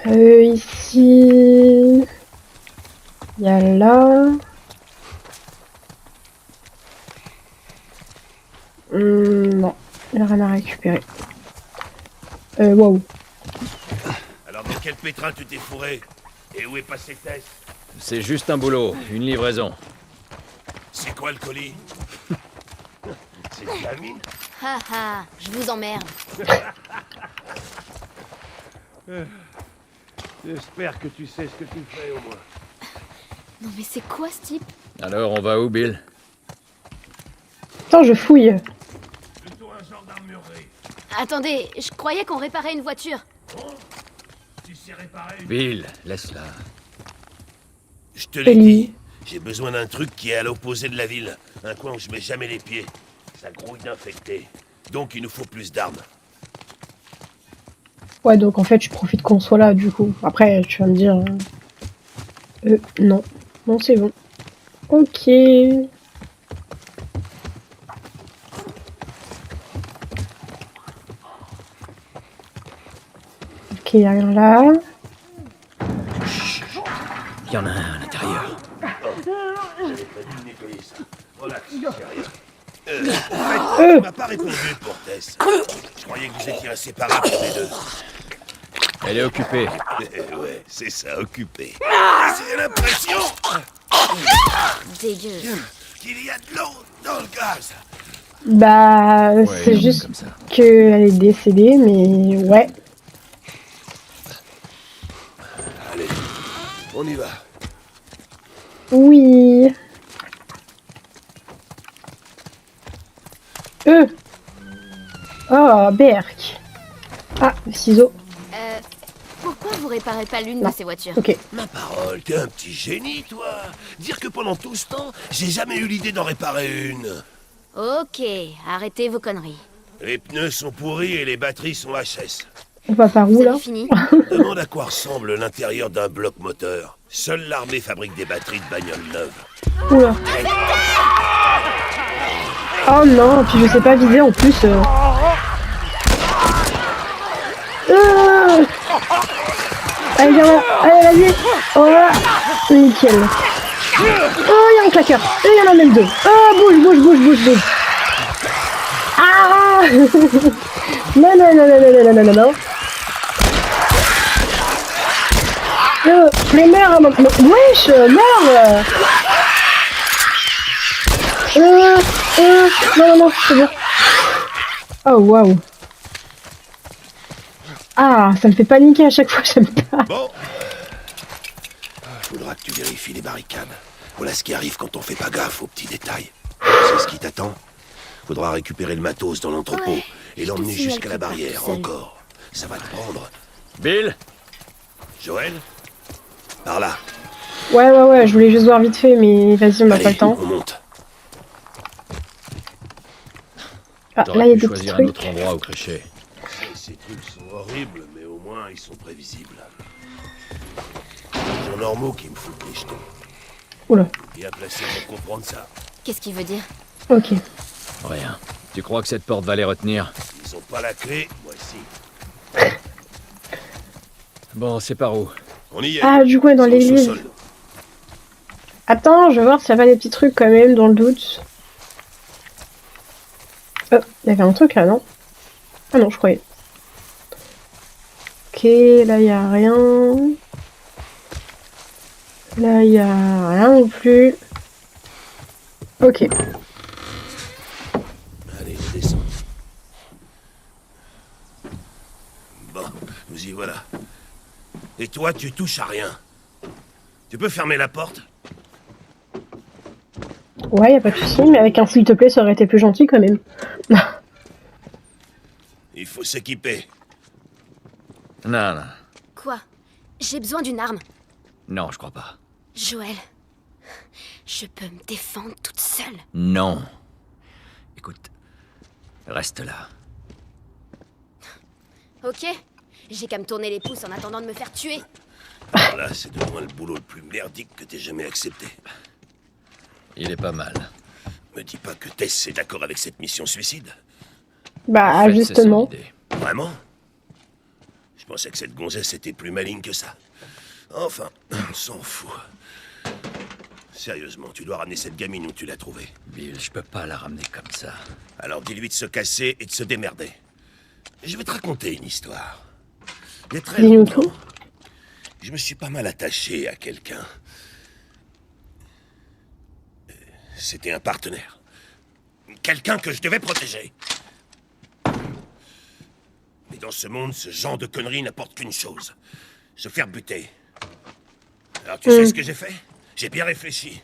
Ici... Il y a là... Non, il n'y a rien à récupérer. Waouh. Alors dans quel pétrin tu t'es fourré? Et où est passé Tess? C'est juste un boulot, une livraison. C'est quoi le colis? C'est de la mine? Haha, je vous emmerde. J'espère que tu sais ce que tu fais au moins. Non mais c'est quoi ce type? Alors, on va où, Bill? Attends, je fouille. Plutôt un genre d'armurerie. Attendez, je croyais qu'on réparait une voiture. Tu sais réparer? Bill, laisse-la. Je te l'ai Ellie. dit. J'ai besoin d'un truc qui est à l'opposé de la ville. Un coin où je mets jamais les pieds. Ça grouille d'infectés. Donc il nous faut plus d'armes. Ouais, donc en fait, je profite qu'on soit là, du coup. Après, tu vas me dire... non. Non, c'est bon. Ok. Ok, y'a rien là. Il y en a un à l'intérieur. J'avais pas dû nettoyer ça. Relax, c'est rien. Au fait, tu m'as pas répondu pour Tess. Je croyais que vous étiez inséparables tous les deux. Elle est occupée. Ouais, c'est ça, occupé. J'ai l'impression Dégueu. qu'il y a de l'eau dans le gaz. Bah, Ouais, c'est non, juste comme ça. qu'elle est décédée, mais ouais. Allez, on y va. Oui. Oh, Berk. Ah, ciseaux. Pourquoi vous réparez pas l'une Non. de ces voitures? Ok. Ma parole, t'es un petit génie, toi. Dire que pendant tout ce temps, j'ai jamais eu l'idée d'en réparer une. Ok, arrêtez vos conneries. Les pneus sont pourris et les batteries sont HS. On va par où, Vous là? avez fini? Demande à quoi ressemble l'intérieur d'un bloc moteur. Seule l'armée fabrique des batteries de bagnoles neuves. Oula. Oh non, puis je sais pas viser en plus. Allez, viens là. Allez, vas-y. Voilà. Nickel. Oh, il y a un claqueur. Et il y en a même deux. Oh, bouge. Ah. Non. Mais merde, wesh, merde. Non, c'est bon. Oh, waouh. Ah, ça me fait paniquer à chaque fois, j'aime pas. Bon. Faudra que tu vérifies les barricades. Voilà ce qui arrive quand on fait pas gaffe aux petits détails. C'est ce qui t'attend. Faudra récupérer le matos dans l'entrepôt Ouais, et je l'emmener te signale jusqu'à la qu'il part barrière, tout seul. encore. Ça va te prendre. Bill? Joël? Par là. Ouais, je voulais juste voir vite fait, mais vas-y, on n'a Allez, pas le temps. on monte. Ah, T'aurais là, il y a pu des petits choisir un trucs. autre endroit où crécher. Ces trucs sont horribles, mais au moins ils sont prévisibles. Les gens normaux qui me foutent les jetons. Oula, Bien placé pour comprendre ça. Qu'est-ce qu'il veut dire? ok. Rien. Tu crois que cette porte va les retenir? Ils ont pas la clé, moi si. Bon, c'est par où? On y est. Ah, du coup, elle est dans C'est au l'église. sous-sol. Attends, je vais voir s'il n'y a pas des petits trucs quand même, dans le doute. Oh, il y avait un truc là, non? Ah non, je croyais. Ok, là, il n'y a rien. Là, il n'y a rien non plus. Ok. Allez, on descend. Bon, nous y voilà. Et toi, tu touches à rien. Tu peux fermer la porte? Ouais, y a pas de souci, mais avec un s'il te plaît, ça aurait été plus gentil quand même. Il faut s'équiper. Non. Quoi? J'ai besoin d'une arme. Non, je crois pas. Joël, je peux me défendre toute seule. Non. Écoute, reste là. Ok? J'ai qu'à me tourner les pouces en attendant de me faire tuer. Alors là, c'est de loin le boulot le plus merdique que t'aies jamais accepté. Il est pas mal. Me dis pas que Tess est d'accord avec cette mission suicide. Bah, En fait, c'est son justement. idée. Vraiment? Je pensais que cette gonzesse était plus maligne que ça. Enfin, on s'en fout. Sérieusement, tu dois ramener cette gamine où tu l'as trouvée. Bill, je peux pas la ramener comme ça. Alors dis-lui de se casser et de se démerder. Je vais te raconter une histoire. Il y a très Dis-nous longtemps, tout. je me suis pas mal attaché à quelqu'un. C'était un partenaire. Quelqu'un que je devais protéger. Mais dans ce monde, ce genre de conneries n'apporte qu'une chose. Se faire buter. Alors tu sais ce que j'ai fait? J'ai bien réfléchi.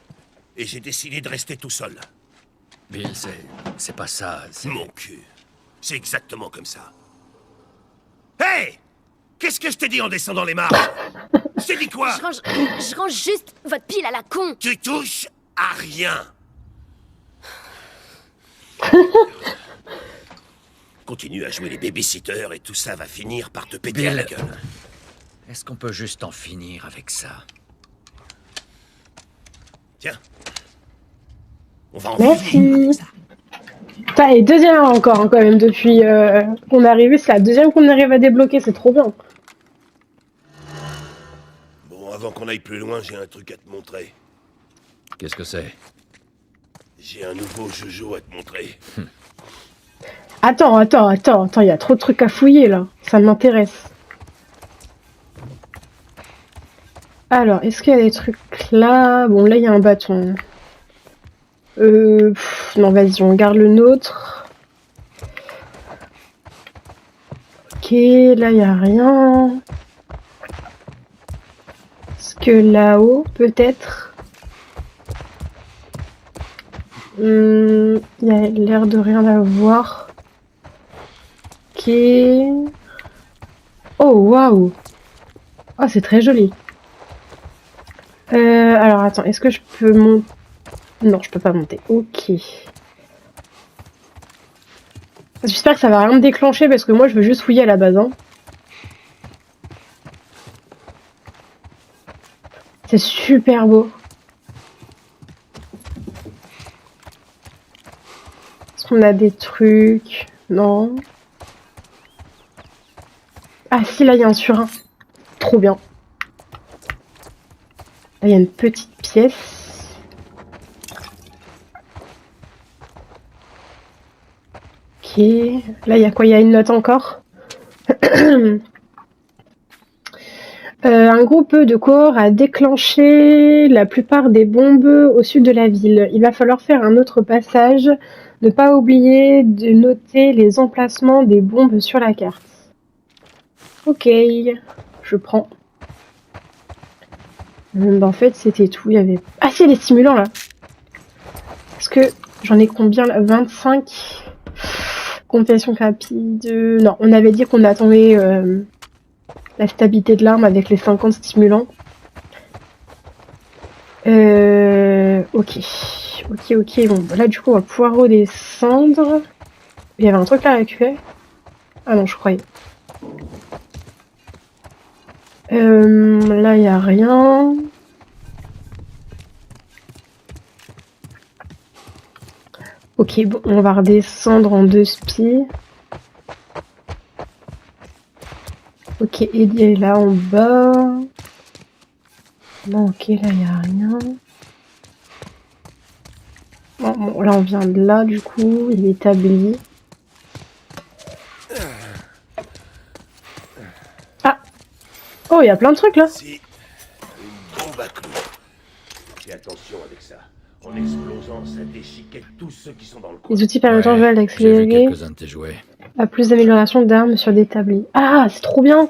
Et j'ai décidé de rester tout seul. Bill, c'est pas ça. c'est- Mon cul. C'est exactement comme ça. Hey! Qu'est-ce que je t'ai dit en descendant les marches? Je t'ai dit quoi? Je range juste votre pile à la con. Tu touches à rien. Continue à jouer les babysitters et tout ça va finir par te péter à la Bill, gueule. est-ce qu'on peut juste en finir avec ça? Tiens. On va en finir Merci. avec ça. Putain, et deuxième encore, hein, quand même, depuis qu'on est arrivé, c'est la deuxième qu'on arrive à débloquer, c'est trop bien. Bon, avant qu'on aille plus loin, j'ai un truc à te montrer. Qu'est-ce que c'est? J'ai un nouveau Jojo à te montrer. Attends, il y a trop de trucs à fouiller là, ça m'intéresse. Alors, est-ce qu'il y a des trucs là? Bon, là, il y a un bâton. Non, vas-y, on garde le nôtre. Ok, là, il n'y a rien. Est-ce que là-haut, peut-être? Il y a l'air de rien avoir. Ok. Oh, waouh! Oh, c'est très joli. Alors, attends, est-ce que je peux monter? Non, je peux pas monter. Ok. J'espère que ça va rien me déclencher parce que moi je veux juste fouiller à la base. Hein. C'est super beau. Est-ce qu'on a des trucs? Non. Ah si, là il y a un surin. Trop bien. Là il y a une petite pièce. Ok. Là il y a quoi? Il y a une note encore. Un groupe de corps a déclenché la plupart des bombes au sud de la ville. Il va falloir faire un autre passage. Ne pas oublier de noter les emplacements des bombes sur la carte. Ok, je prends. En fait, c'était tout. Il y avait... Ah si, il y a des stimulants là. Est-ce que j'en ai combien là? 25. Complétion rapide. Non, on avait dit qu'on attendait la stabilité de l'arme avec les 50 stimulants. Ok. Bon, là, du coup, on va pouvoir redescendre. Il y avait un truc là à récupérer? Ah non, je croyais. Là, il n'y a rien. Ok, bon, on va redescendre en 2 spies. Ok, Eddie est là en bas. Non, ok, là, il n'y a rien. Bon, là, on vient de là, du coup, il est établi. Ah! Oh, il y a plein de trucs, là! C'est une bombe à clous. Fais attention avec ça. En explosant, ça déchiquette tous ceux qui sont dans le coin. Les outils permettant Ouais, j'ai vu d'accélérer quelques-uns de tes jouets. à plus d'amélioration d'armes sur des tabliers. Ah, c'est trop bien!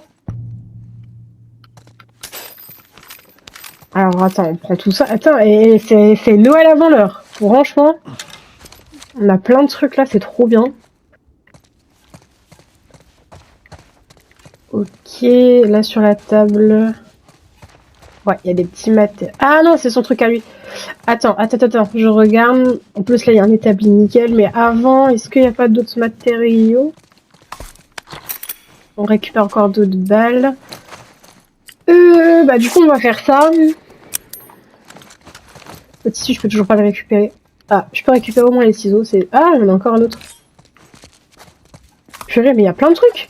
Alors, attends, on prend tout ça. Attends, et c'est Noël avant l'heure. Franchement, on a plein de trucs là, c'est trop bien. Ok, là sur la table. Ouais, il y a des petits matériaux. Ah non, c'est son truc à lui. Attends, je regarde. En plus, là, il y a un établi nickel. Mais avant, est-ce qu'il n'y a pas d'autres matériaux? On récupère encore d'autres balles. Bah du coup, on va faire ça. Le tissu, je peux toujours pas le récupérer. Ah, je peux récupérer au moins les ciseaux. Ah, il y en a encore un autre. Purée, mais il y a plein de trucs.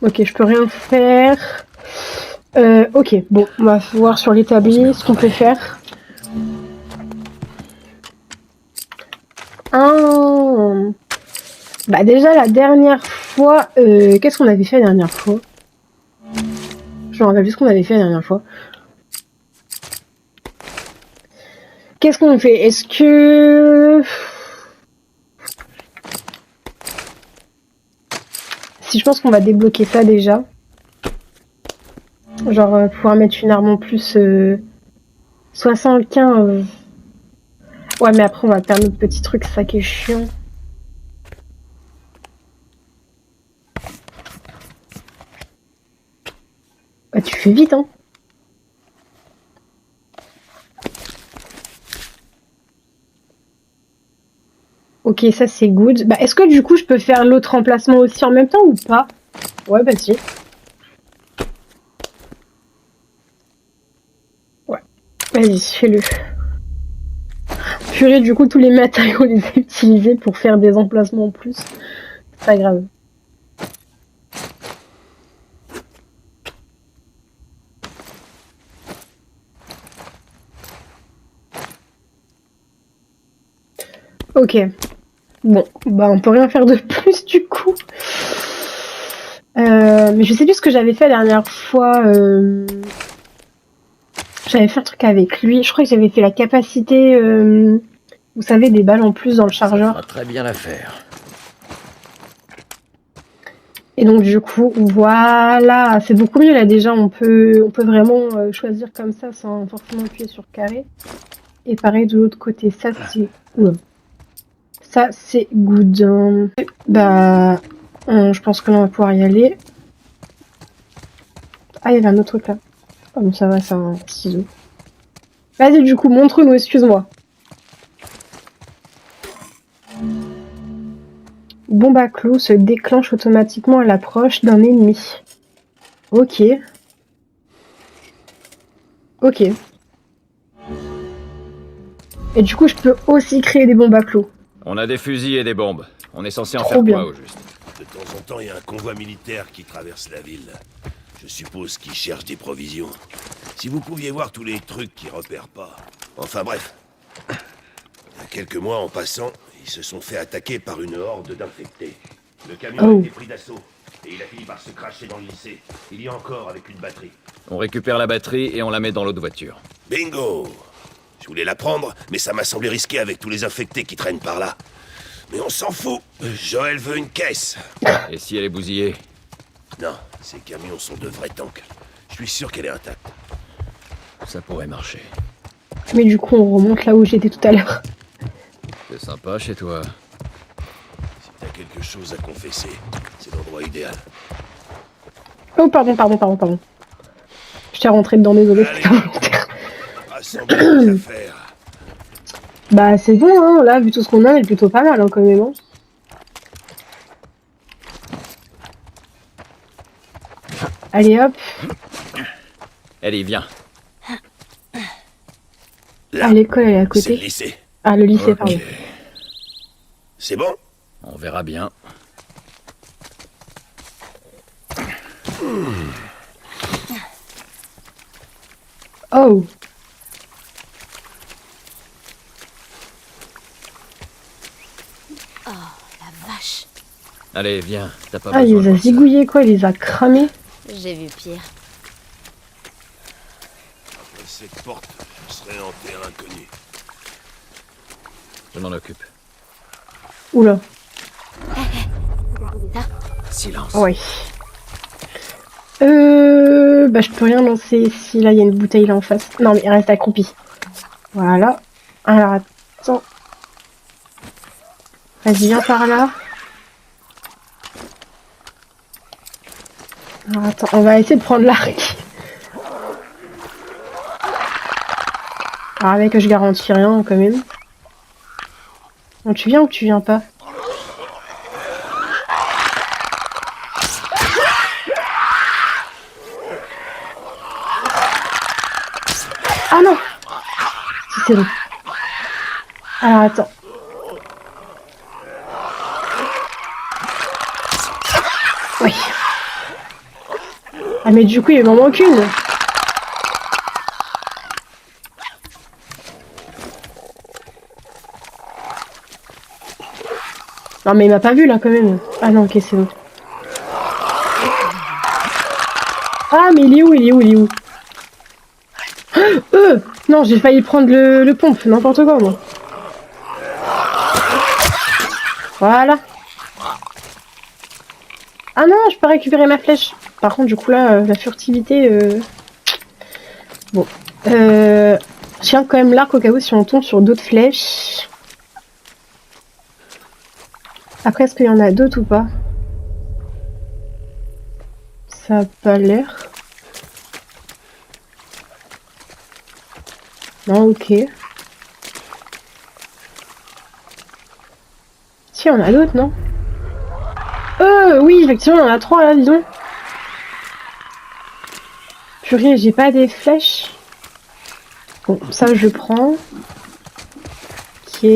Ok, je peux rien faire. Ok, bon, on va voir sur l'établi ce qu'on peut faire. Bah déjà la dernière fois, qu'est-ce qu'on avait fait la dernière fois? Je me rappelle plus ce qu'on avait fait la dernière fois. Qu'est-ce qu'on fait? Est-ce que... Si je pense qu'on va débloquer ça déjà. Genre pouvoir mettre une arme en plus 75. Ouais mais après on va perdre notre petit truc, ça qui est chiant. Bah tu fais vite hein. Ok ça c'est good. Bah est-ce que du coup je peux faire l'autre emplacement aussi en même temps ou pas? Ouais bah si. Ouais. Vas-y, fais-le. Purée, du coup, tous les matériaux, on les a utilisés pour faire des emplacements en plus. C'est pas grave. Ok. Bon, bah on peut rien faire de plus du coup. Mais je sais plus ce que j'avais fait la dernière fois. J'avais fait un truc avec lui. Je crois que j'avais fait la capacité, vous savez, des balles en plus dans le Ça chargeur. fera très bien l'affaire. Et donc du coup, voilà, c'est beaucoup mieux là déjà. On peut vraiment choisir comme ça sans forcément appuyer sur carré. Et pareil de l'autre côté, ça c'est... Oula. Ça c'est good. Bah, je pense que là on va pouvoir y aller. Ah, il y avait un autre truc là. Oh, bon, ça va, c'est un ciseau. Vas-y, du coup, montre-nous, excuse-moi. Bombe à clous se déclenche automatiquement à l'approche d'un ennemi. Ok. Ok. Et du coup, je peux aussi créer des bombes à clous. On a des fusils et des bombes. On est censé en Trop faire bien. quoi au juste? De temps en temps, il y a un convoi militaire qui traverse la ville. Je suppose qu'ils cherchent des provisions. Si vous pouviez voir tous les trucs qu'ils repèrent pas. Enfin bref. Il y a quelques mois, en passant, ils se sont fait attaquer par une horde d'infectés. Le camion a été pris d'assaut. Et il a fini par se cracher dans le lycée. Il y a encore avec une batterie. On récupère la batterie et on la met dans l'autre voiture. Bingo! Je voulais la prendre, mais ça m'a semblé risqué avec tous les infectés qui traînent par là. Mais on s'en fout. Joël veut une caisse. Et si elle est bousillée? Non, ces camions sont de vrais tanks. Je suis sûr qu'elle est intacte. Ça pourrait marcher. Mais du coup, on remonte là où j'étais tout à l'heure. C'est sympa chez toi. Si t'as quelque chose à confesser, c'est l'endroit idéal. Oh, pardon. Je t'ai rentré dedans, désolé. Allez. C'était involontaire. Rassemble les affaires. Bah, c'est bon, hein. Là, vu tout ce qu'on a, elle est plutôt pas mal, hein, quand même. Hein. Allez, hop. Allez, viens. Là, Ah, l'école, elle est à c'est le côté. lycée. Ah, le lycée, Ok. pardon. C'est bon? On verra bien. Oh. La vache. Allez, viens. T'as pas Ah, il besoin les a de voir ça. zigouillés, quoi. Il les a cramés. J'ai vu pire. Après cette porte, je serai en terre inconnue. Je m'en occupe. Oula. Silence. Ouais. Bah, je peux rien lancer si là, il y a une bouteille là en face. Non, mais il reste accroupi. Voilà. Alors, attends. Vas-y, viens par là. Alors, attends, on va essayer de prendre l'arc. Alors, avec, je garantis rien quand même. Bon, tu viens ou tu viens pas? Ah non! Si, c'est bon. Alors, attends. Oui. Ah, mais du coup, il m'en manque une. Non, mais il m'a pas vu, là, quand même. Ah non, ok, c'est bon. Ah, mais il est où? Non, j'ai failli prendre le pompe, n'importe quoi, moi. Voilà. Ah non, je peux récupérer ma flèche. Par contre, du coup, là, la furtivité... Bon. Je tiens quand même l'arc au cas où si on tombe sur d'autres flèches. Après, est-ce qu'il y en a d'autres ou pas? Ça a pas l'air. Non, ok. Si, on a d'autres, non? Oui, effectivement, on en a 3 là, disons. Purée, j'ai pas des flèches. Bon, ça je prends. Ok.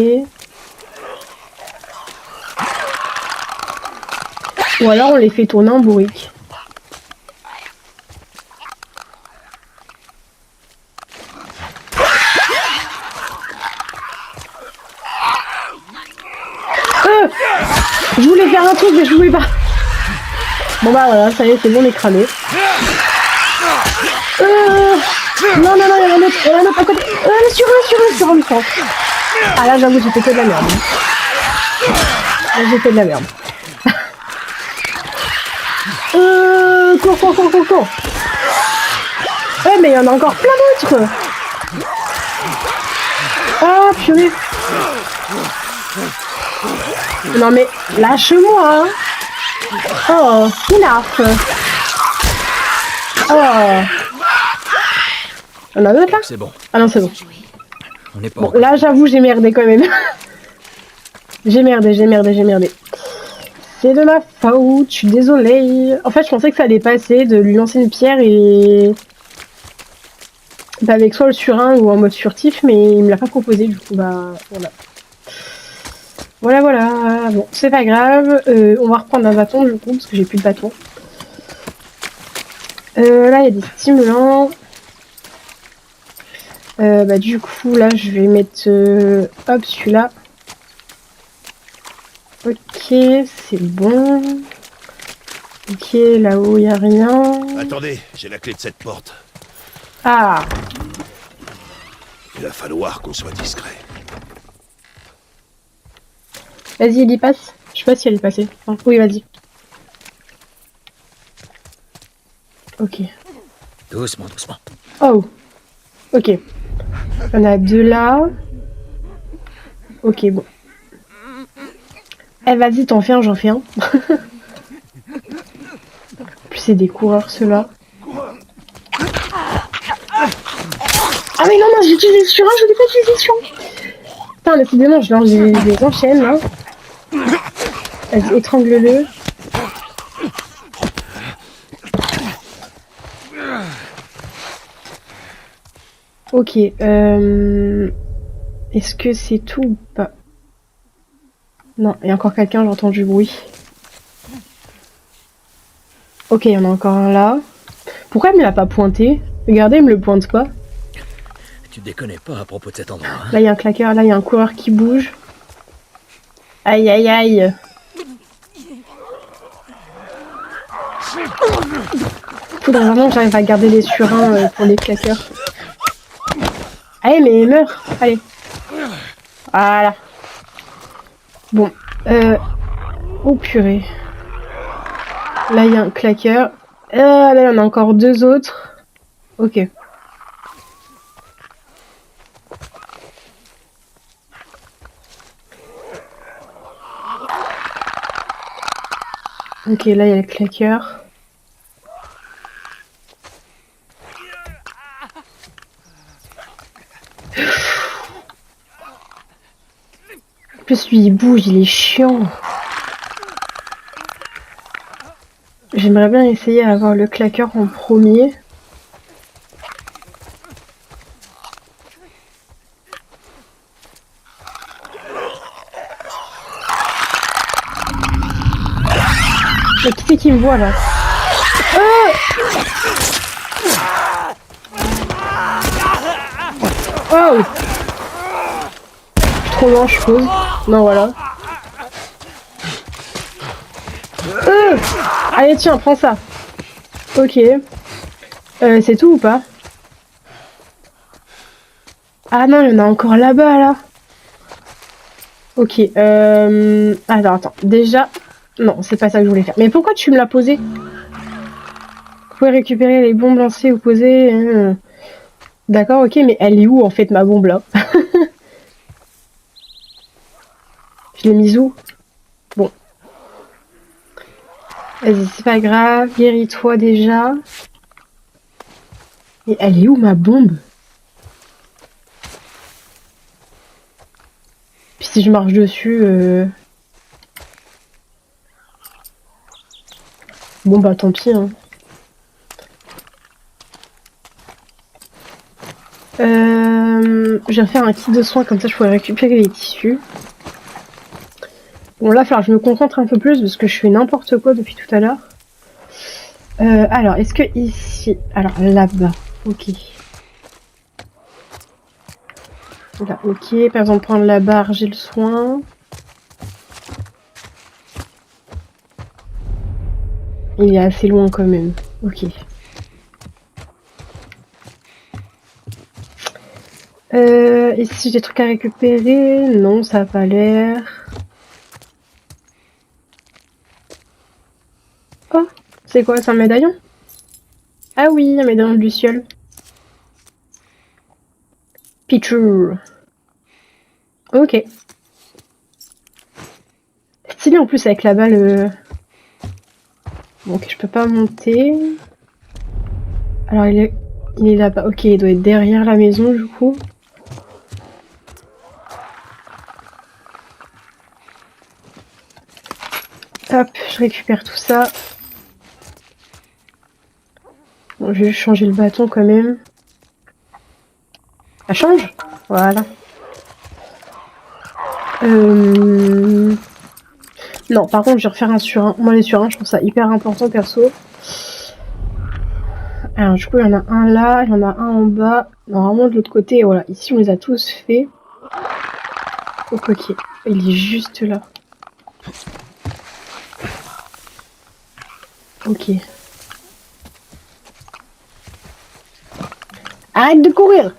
Ou alors on les fait tourner en bourrique. Je voulais faire un truc mais je pouvais pas. Bon bah voilà, ça y est, c'est bon, on est cramé. Non, non, non, il y en a un autre, à côté. Sur un. Ah là, j'avoue, j'ai fait que de la merde. Là, j'ai fait de la merde. Cours. Ouais, mais il y en a encore plein d'autres. Ah, purée. Non, mais lâche-moi. Oh, enough. Oh. On a d'autres là? C'est bon. Ah non, c'est bon. On n'est pas. Bon, là, j'avoue, j'ai merdé quand même. J'ai merdé. C'est de ma faute, je suis désolée. En fait, je pensais que ça allait passer de lui lancer une pierre et... Bah, avec soit le surin ou en mode furtif, mais il me l'a pas proposé, du coup, bah, voilà. Voilà. Bon, c'est pas grave. On va reprendre un bâton, du coup, parce que j'ai plus de bâton. Là, il y a des stimulants. Bah, du coup, là, je vais mettre... hop, celui-là. Ok, c'est bon. Ok, là-haut, il n'y a rien. Attendez, j'ai la clé de cette porte. Ah, Il va falloir qu'on soit discret. vas-y, elle y passe. Je sais pas si elle est passée. Enfin, oui, vas-y. Ok. Doucement. Oh. Ok. On a deux là. Ok, bon. Eh, vas-y, t'en fais un, j'en fais un. En plus, c'est des coureurs, ceux-là. Ah mais non, j'ai utilisé le surin, je l'ai pas utilisé le surin. Putain, décidément, je les enchaîne, là. Vas-y, étrangle-le. Ok, est-ce que c'est tout ou pas? Non, il y a encore quelqu'un, j'entends du bruit. Ok, il y en a encore un là. Pourquoi il me l'a pas pointé? Regardez, il me le pointe pas. Tu déconnes pas à propos de cet endroit. Hein? Là, il y a un claqueur, là, il y a un coureur qui bouge. Aïe, aïe, aïe. Faudrait vraiment que j'arrive à garder les surins pour les claqueurs. Allez, mais meurs. Allez. Voilà. Bon. Oh, purée. Là, il y a un claqueur. Là, il y en a encore deux autres. Ok. Ok, là, il y a le claqueur. En plus, lui, il bouge, il est chiant. J'aimerais bien essayer d'avoir le claqueur en premier. Mais qui c'est qui me voit là? Oh! Trop loin, je suppose. Non, voilà. Allez, tiens, prends ça. Ok. C'est tout ou pas? Ah non, il y en a encore là-bas, là. Ok. Attends. Déjà... Non, c'est pas ça que je voulais faire. Mais pourquoi tu me l'as posé? Vous pouvez récupérer les bombes lancées ou posées. D'accord, ok, mais elle est où en fait ma bombe là? Je l'ai mise où? Bon. Vas-y, c'est pas grave. Guéris-toi déjà. Et elle est où ma bombe? Puis si je marche dessus... Bon bah tant pis hein. Je vais faire un kit de soins comme ça je pourrais récupérer les tissus. Bon là il va falloir que je me concentre un peu plus parce que je fais n'importe quoi depuis tout à l'heure. Alors est-ce que ici... Alors là-bas, ok. Là, ok, par exemple prendre la barre, j'ai le soin. Il est assez loin quand même. Ok. Et si j'ai des trucs à récupérer? Non, ça a pas l'air. Oh, c'est quoi? C'est un médaillon? Ah oui, un médaillon de Luciole. Pichu. Ok. Stylé en plus avec la balle. Bon, ok, je peux pas monter. Alors il est là-bas. Ok, il doit être derrière la maison du coup. Hop, je récupère tout ça. Bon, je vais changer le bâton quand même. Ça change? Voilà. Non, par contre, je vais refaire un sur un. Moi, les sur un, je trouve ça hyper important perso. Alors, du coup, il y en a un là, il y en a un en bas. Normalement, de l'autre côté, voilà. Ici, on les a tous faits. Donc, ok. Il est juste là. Ok. Arrête de courir!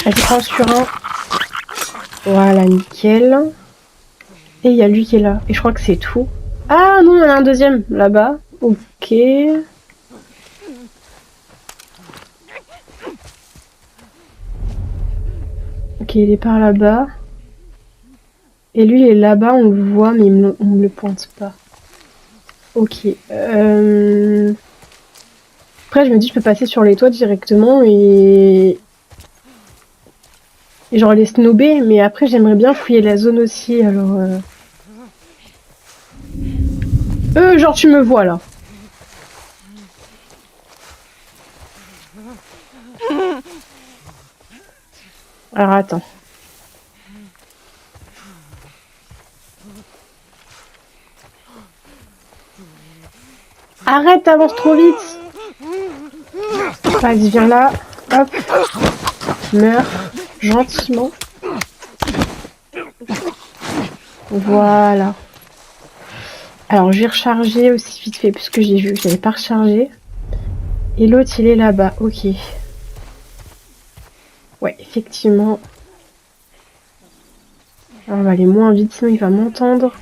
Vas-y, prends sur un. Voilà, nickel. Et il y a lui qui est là. Et je crois que c'est tout. Ah non, il y en a un deuxième là-bas. Ok. Ok, il est par là-bas. Et lui, il est là-bas, on le voit, mais on me le pointe pas. Ok. Après, je me dis, je peux passer sur les toits directement et genre les snobber, mais après, j'aimerais bien fouiller la zone aussi, alors... genre, tu me vois, là. Alors, attends. Arrête, t'avances trop vite. Vas-y, viens là. Hop. Meurs. Gentiment. Voilà. Alors, je vais recharger aussi vite fait, puisque j'ai vu que j'avais pas rechargé. Et l'autre, il est là-bas. Ok. Ouais, effectivement. Alors, on va aller moins vite, sinon il va m'entendre.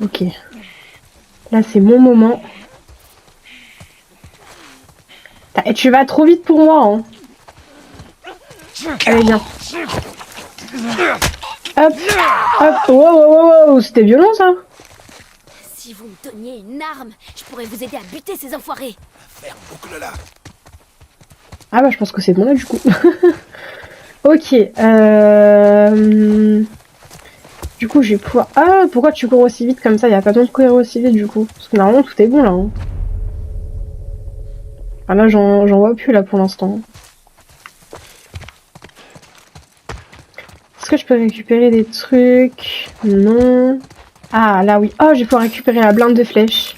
Ok. Là, c'est mon moment. Et tu vas trop vite pour moi, hein. Allez, viens. Hop, hop. Wow, c'était violent, ça. Si vous me donniez une arme, je pourrais vous aider à buter ces enfoirés. Ferme, boucle-la. Ah bah, je pense que c'est bon, là, du coup. Ok. Du coup, je vais pouvoir... Ah, pourquoi tu cours aussi vite comme ça? Il n'y a pas besoin de courir aussi vite, du coup. Parce que normalement, tout est bon, là. Hein. Ah là, j'en vois plus, là, pour l'instant. Est-ce que je peux récupérer des trucs? Non. Ah, là, oui. Oh, je vais pouvoir récupérer la blinde de flèches.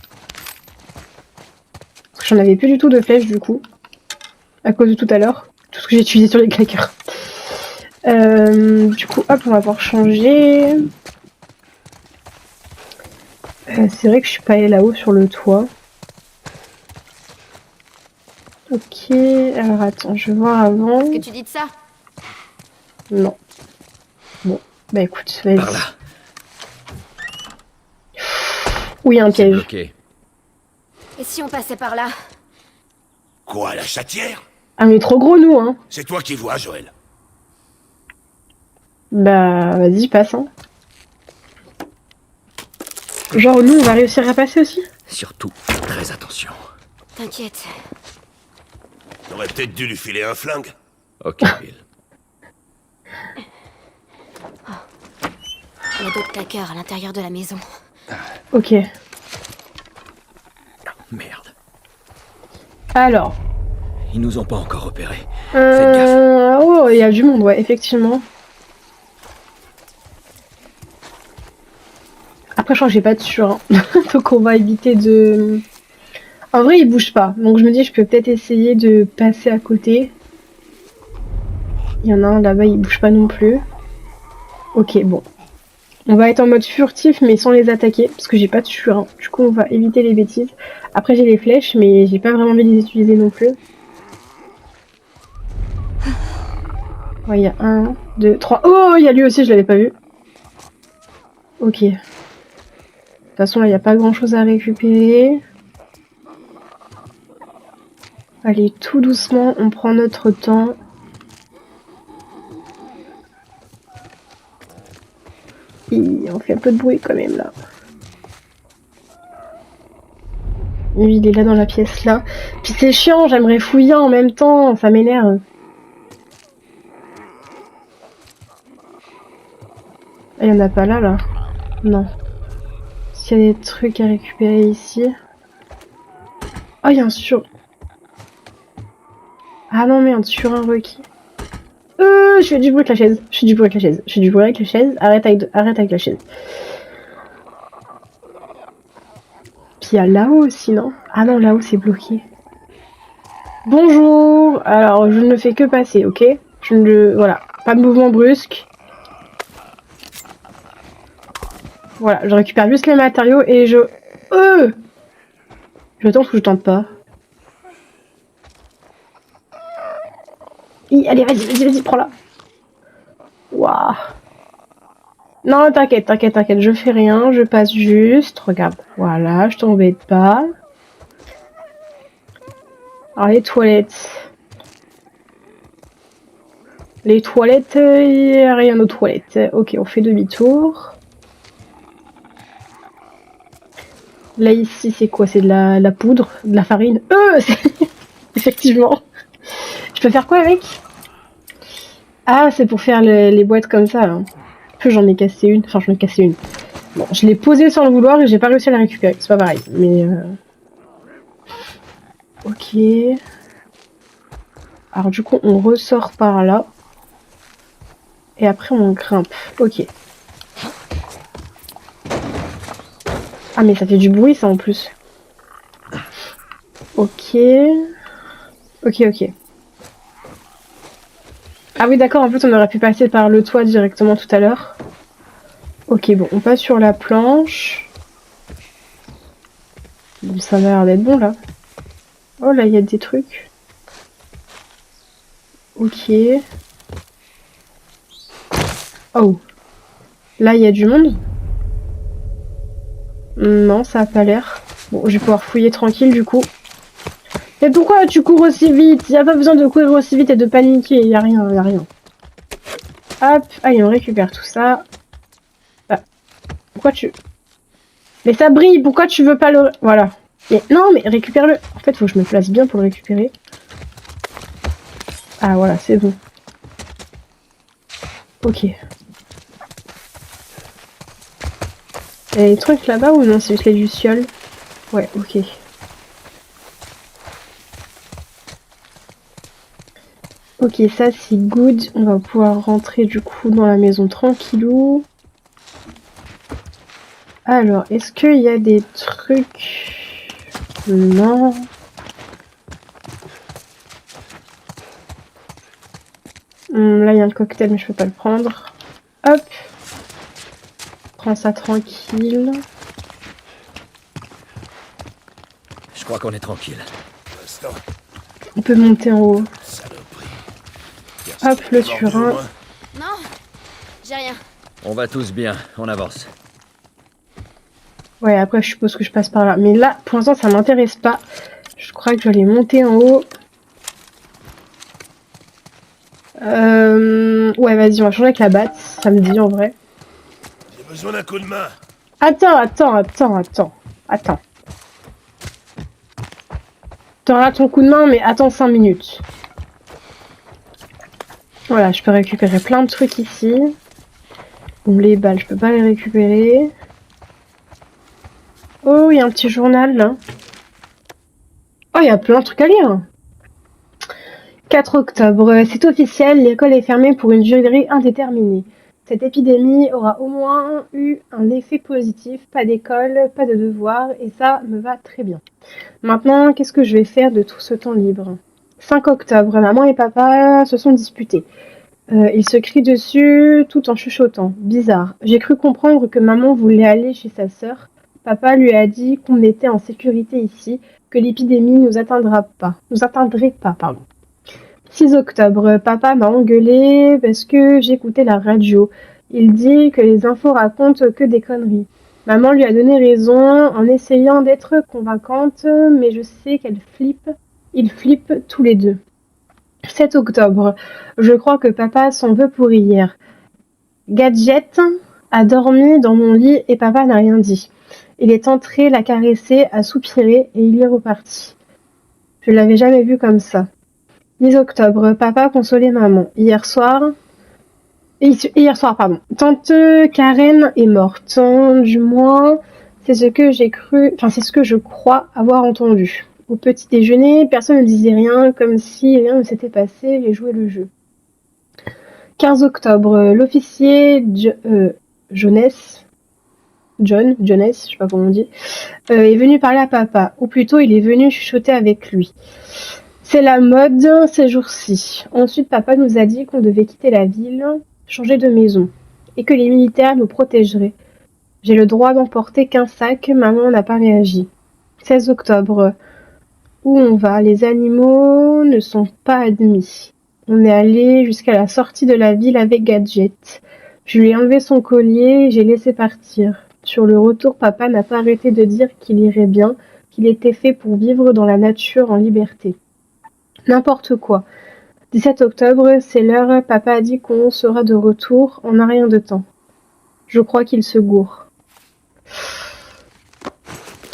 Parce que j'en avais plus du tout de flèches, du coup. À cause de tout à l'heure. Tout ce que j'ai utilisé sur les claqueurs. Du coup, hop, on va pouvoir changer. C'est vrai que je suis pas allée là-haut sur le toit. Ok, alors attends, je vais voir avant. Qu'est-ce que tu dis de ça? Non. Bon, bah écoute, vas-y. Par là. Oui, un C'est piège. bloqué. Et si on passait par là? Quoi, la chatière? Ah, mais trop gros, nous, hein. C'est toi qui vois, Joël. Bah, vas-y, passe, hein. Genre, nous, on va réussir à passer aussi? Surtout, très attention. T'inquiète. T'aurais peut-être dû lui filer un flingue. Ok, Bill. Il y a d'autres claqueurs à l'intérieur de la maison. Ok. Merde. Alors. Ils nous ont pas encore repérés. Faites gaffe. Oh, il y a du monde, ouais, effectivement. Après, je crois que j'ai pas de sûr. Hein. Donc, on va éviter de... En vrai, il bouge pas. Donc je me dis, je peux peut-être essayer de passer à côté. Il y en a un là-bas, il bouge pas non plus. Ok, bon. On va être en mode furtif, mais sans les attaquer, parce que j'ai pas de surin. Du coup, on va éviter les bêtises. Après, j'ai les flèches, mais j'ai pas vraiment envie de les utiliser non plus. Ouais, il y a 1, 2, 3. Oh, il y a lui aussi, je l'avais pas vu. Ok. De toute façon, là, il n'y a pas grand-chose à récupérer. Allez, tout doucement, on prend notre temps. Et on fait un peu de bruit quand même, là. Lui, il est là dans la pièce, là. Puis c'est chiant, j'aimerais fouiller en même temps, ça m'énerve. Ah, il y en a pas là, là? Non. Est-ce qu'il y a des trucs à récupérer ici? Oh, il y a un sur... Ah non, merde, sur un requis. Je fais du bruit avec la chaise. Je fais du bruit avec la chaise. Je fais du bruit avec la chaise. Arrête avec la chaise. Puis il y a là-haut aussi, non? Ah non, là-haut, c'est bloqué. Bonjour. Alors, je ne fais que passer, ok? Je ne... Voilà. Pas de mouvement brusque. Voilà, je récupère juste les matériaux et je... Je tente ou je tente pas? Allez, vas-y, prends-la. Waouh. Non, t'inquiète, je fais rien, je passe juste. Regarde, voilà, je t'embête pas. Alors, les toilettes. Les toilettes, il n'y a rien aux toilettes. Ok, on fait demi-tour. Là, ici, c'est quoi? C'est de la poudre? De la farine? Effectivement. Je peux faire quoi avec? Ah, c'est pour faire les boîtes comme ça, là. J'en ai cassé une. Enfin, j'en ai cassé une. Bon, je l'ai posée sans le vouloir et j'ai pas réussi à la récupérer. C'est pas pareil, mais... Ok. Alors, du coup, on ressort par là. Et après, on grimpe. Ok. Ah, mais ça fait du bruit, ça, en plus. Ok. Ok. Ah oui, d'accord, en fait, on aurait pu passer par le toit directement tout à l'heure. Ok, bon, on passe sur la planche. Bon, ça m'a l'air d'être bon, là. Oh, là, il y a des trucs. Ok. Oh. Là, il y a du monde? Non, ça a pas l'air. Bon, je vais pouvoir fouiller tranquille, du coup. Mais pourquoi tu cours aussi vite? Y a pas besoin de courir aussi vite et de paniquer. Y a rien. Hop. Allez, on récupère tout ça. Ah. Pourquoi tu... Mais ça brille, pourquoi tu veux pas le... Voilà. Mais non, mais récupère-le. En fait, faut que je me place bien pour le récupérer. Ah, voilà, c'est bon. Ok. Il y a des trucs là-bas ou non? C'est juste les lucioles? Ouais, ok. Ok, ça c'est good. On va pouvoir rentrer du coup dans la maison tranquillou. Alors, est-ce qu'il y a des trucs... Non. Là, il y a un cocktail, mais je peux pas le prendre. Hop. Prends ça tranquille. Je crois qu'on est tranquille. On peut monter en haut. Hop, le surin. Non, j'ai rien. On va tous bien, on avance. Ouais, après, je suppose que je passe par là. Mais là, pour l'instant, ça m'intéresse pas. Je crois que je vais aller monter en haut. Ouais, vas-y, on va changer avec la batte. Ça me dit, en vrai. J'ai besoin d'un coup de main. Attends. T'auras ton coup de main, mais attends 5 minutes. Voilà, je peux récupérer plein de trucs ici. Bon, les balles, je peux pas les récupérer. Oh, il y a un petit journal, là. Oh, il y a plein de trucs à lire. 4 octobre, c'est officiel, l'école est fermée pour une durée indéterminée. Cette épidémie aura au moins eu un effet positif. Pas d'école, pas de devoirs, et ça me va très bien. Maintenant, qu'est-ce que je vais faire de tout ce temps libre? 5 octobre, maman et papa se sont disputés. Ils se crient dessus tout en chuchotant. Bizarre. J'ai cru comprendre que maman voulait aller chez sa sœur. Papa lui a dit qu'on était en sécurité ici, que l'épidémie nous atteindrait pas, pardon. 6 octobre, papa m'a engueulé parce que j'écoutais la radio. Il dit que les infos racontent que des conneries. Maman lui a donné raison en essayant d'être convaincante, mais je sais qu'elle flippe. Ils flippent tous les deux. 7 octobre, je crois que papa s'en veut pour hier. Gadget a dormi dans mon lit et papa n'a rien dit. Il est entré la caresser, a soupiré et il est reparti. Je l'avais jamais vu comme ça. 10 octobre, papa consolait maman. Hier soir, pardon. Tante Karen est morte. Du moins, c'est ce que je crois avoir entendu. Au petit déjeuner, personne ne disait rien, comme si rien ne s'était passé, j'ai joué le jeu. 15 octobre, l'officier John, je sais pas comment on dit, est venu parler à papa. Ou plutôt, il est venu chuchoter avec lui. C'est la mode ces jours-ci. Ensuite, papa nous a dit qu'on devait quitter la ville, changer de maison, et que les militaires nous protégeraient. J'ai le droit d'emporter qu'un sac, maman n'a pas réagi. 16 octobre, où on va? Les animaux ne sont pas admis. On est allé jusqu'à la sortie de la ville avec Gadget. Je lui ai enlevé son collier et j'ai laissé partir. Sur le retour, papa n'a pas arrêté de dire qu'il irait bien, qu'il était fait pour vivre dans la nature en liberté. N'importe quoi. 17 octobre, c'est l'heure, papa a dit qu'on sera de retour, on n'a rien de temps. Je crois qu'il se gourre.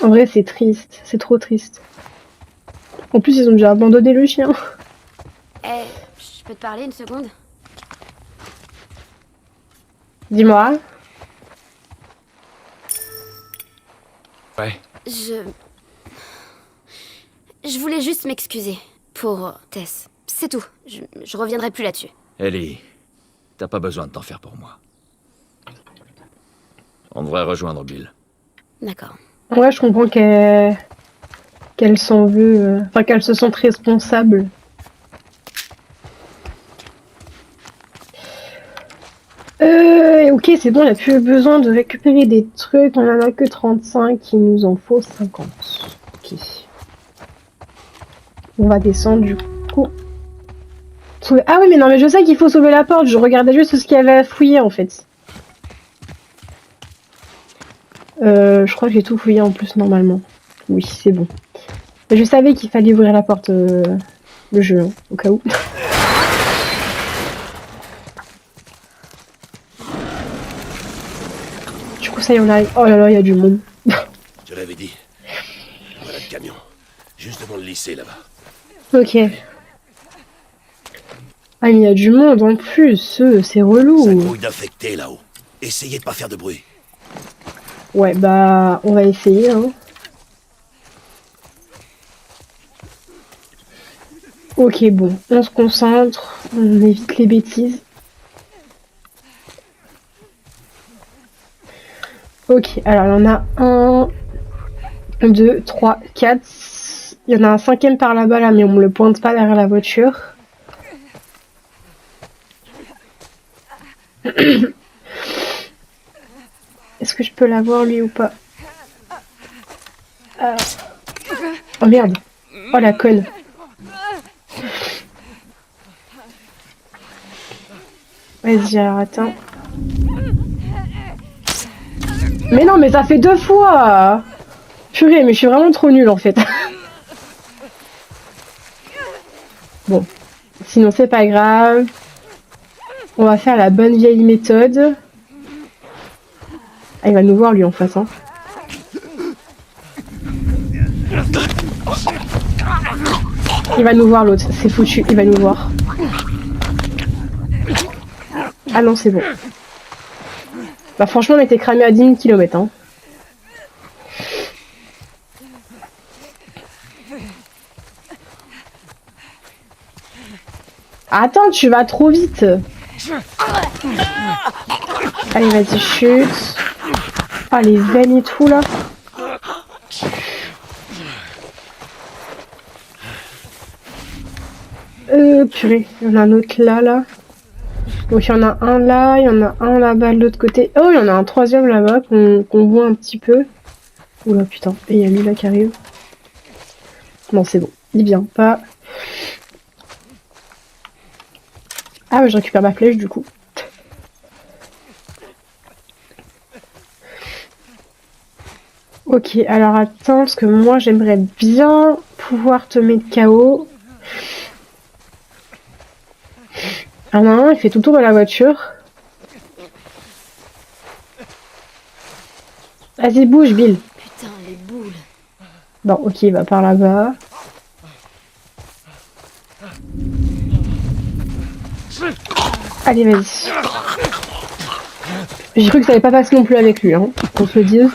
En vrai, c'est triste, c'est trop triste. En plus, ils ont déjà abandonné le chien. Je peux te parler une seconde? Dis-moi. Ouais. Je voulais juste m'excuser pour Tess. C'est tout. Je reviendrai plus là-dessus. Ellie, t'as pas besoin de t'en faire pour moi. On devrait rejoindre Bill. D'accord. Ouais, je comprends qu'elle s'en veut, qu'elle se sente responsable. Ok, c'est bon, on a plus besoin de récupérer des trucs, on en a que 35, il nous en faut 50. Ok. On va descendre du coup. Ah oui, mais non, mais je sais qu'il faut sauver la porte, je regardais juste ce qu'il y avait à fouiller en fait. Je crois que j'ai tout fouillé en plus normalement. Oui, c'est bon. Mais je savais qu'il fallait ouvrir la porte, le jeu, hein, au cas où. Du coup, ça y est, on arrive. Oh là là, il y a du monde. Je l'avais dit. Voilà le camion. Juste devant le lycée, là-bas. Ok. Ah, mais il y a du monde en plus, c'est relou. Ça grouille d'infectés, là-haut. Essayez de pas faire de bruit. Ouais, bah, on va essayer, hein. Ok, bon, on se concentre, on évite les bêtises. Ok, alors il y en a 1, 2, 3, 4. Il y en a un 5e par là-bas, là, mais on me le pointe pas derrière la voiture. Est-ce que je peux l'avoir lui ou pas? Oh merde. Oh la conne. Vas-y, alors attends. Mais non, mais ça fait 2 fois. Purée, mais je suis vraiment trop nulle en fait. Bon. Sinon, c'est pas grave. On va faire la bonne vieille méthode. Ah, il va nous voir lui en face, hein. Il va nous voir l'autre, c'est foutu, il va nous voir. Ah non, c'est bon. Bah franchement, on a été cramé à 10 000 km, hein. Attends, tu vas trop vite. Allez, vas-y, chute. Ah, les veines et tout, là. Purée, il y en a un autre là. Donc, il y en a un là, il y en a un là-bas de l'autre côté. Oh, il y en a un troisième là-bas qu'on voit un petit peu. Oula, putain. Et il y a lui là qui arrive. Non, c'est bon. Il vient pas. Ah, ouais, je récupère ma flèche du coup. Ok, alors attends, parce que moi j'aimerais bien pouvoir te mettre KO. Ah non, il fait tout le tour de la voiture. Vas-y, bouge, Bill. Putain, les boules. Bon, ok, il va par là-bas. Allez, vas-y. J'ai cru que ça allait pas passer non plus avec lui, hein, qu'on se le dise.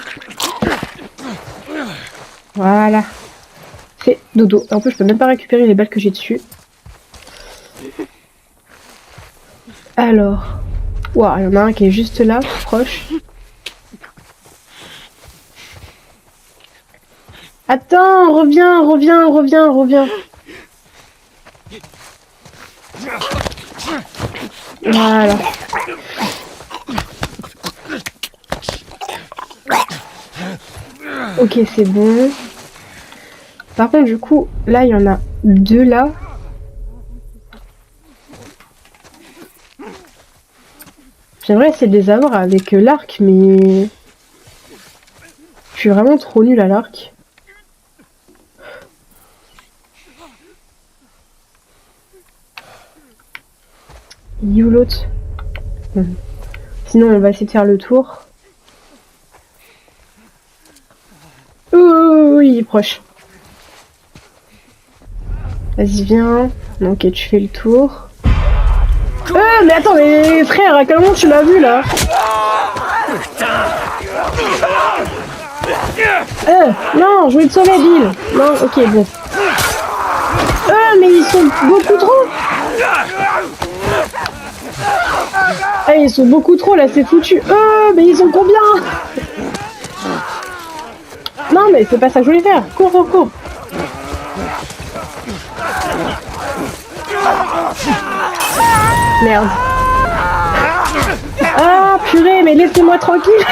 Voilà. C'est dodo. En plus, je peux même pas récupérer les balles que j'ai dessus. Alors. Waouh, il y en a un qui est juste là, proche. Attends, reviens. Voilà. Ok, c'est bon. Par contre, du coup, là, il y en a deux là. J'aimerais essayer de les avoir avec l'arc, mais... Je suis vraiment trop nulle à l'arc. Il est où l'autre? Sinon, on va essayer de faire le tour. Oh, il est proche. Vas-y, viens. Ok, tu fais le tour. Mais attends, mais frère, à quel moment tu m'as vu là? Non, je voulais te sauver, Bill. Non, ok, bon. Mais ils sont beaucoup trop. Ah, ils sont beaucoup trop là, c'est foutu. Mais ils sont combien? Non, mais c'est pas ça que je voulais faire. Cours. Merde. Ah, purée, mais laissez-moi tranquille.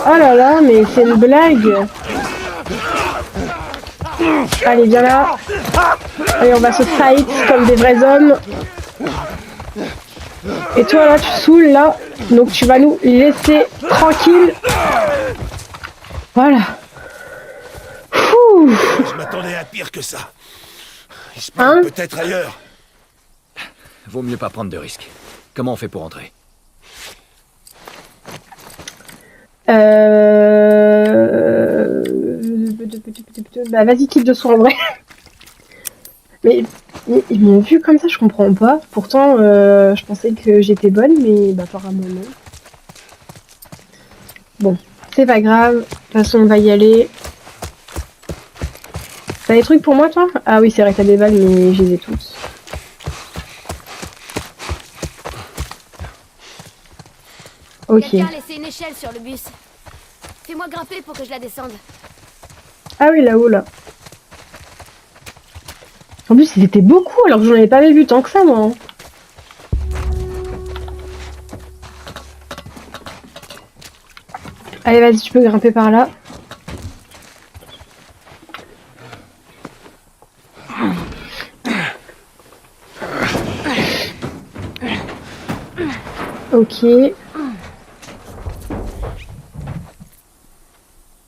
Oh là là, mais c'est une blague. Allez, viens là. Allez, on va se fight comme des vrais hommes. Et toi là, tu saoules là. Donc tu vas nous laisser tranquille. Voilà. Je m'attendais à pire que ça. Il se parle peut-être ailleurs. Vaut mieux pas prendre de risques. Comment on fait pour entrer? Bah vas-y, quitte de son en vrai. Mais ils m'ont vu comme ça, je comprends pas. Pourtant, je pensais que j'étais bonne, mais bah, apparemment non. Bon, c'est pas grave. De toute façon, on va y aller. T'as des trucs pour moi, toi? Ah oui, c'est vrai que t'as des balles, mais je les ai toutes. Ok. Quelqu'un a laissé une échelle sur le bus. Fais-moi grimper pour que je la descende. Ah oui, là-haut, là. En plus, ils étaient beaucoup, alors que j'en avais pas vu tant que ça, moi. Hein. Allez, vas-y, tu peux grimper par là. Ok.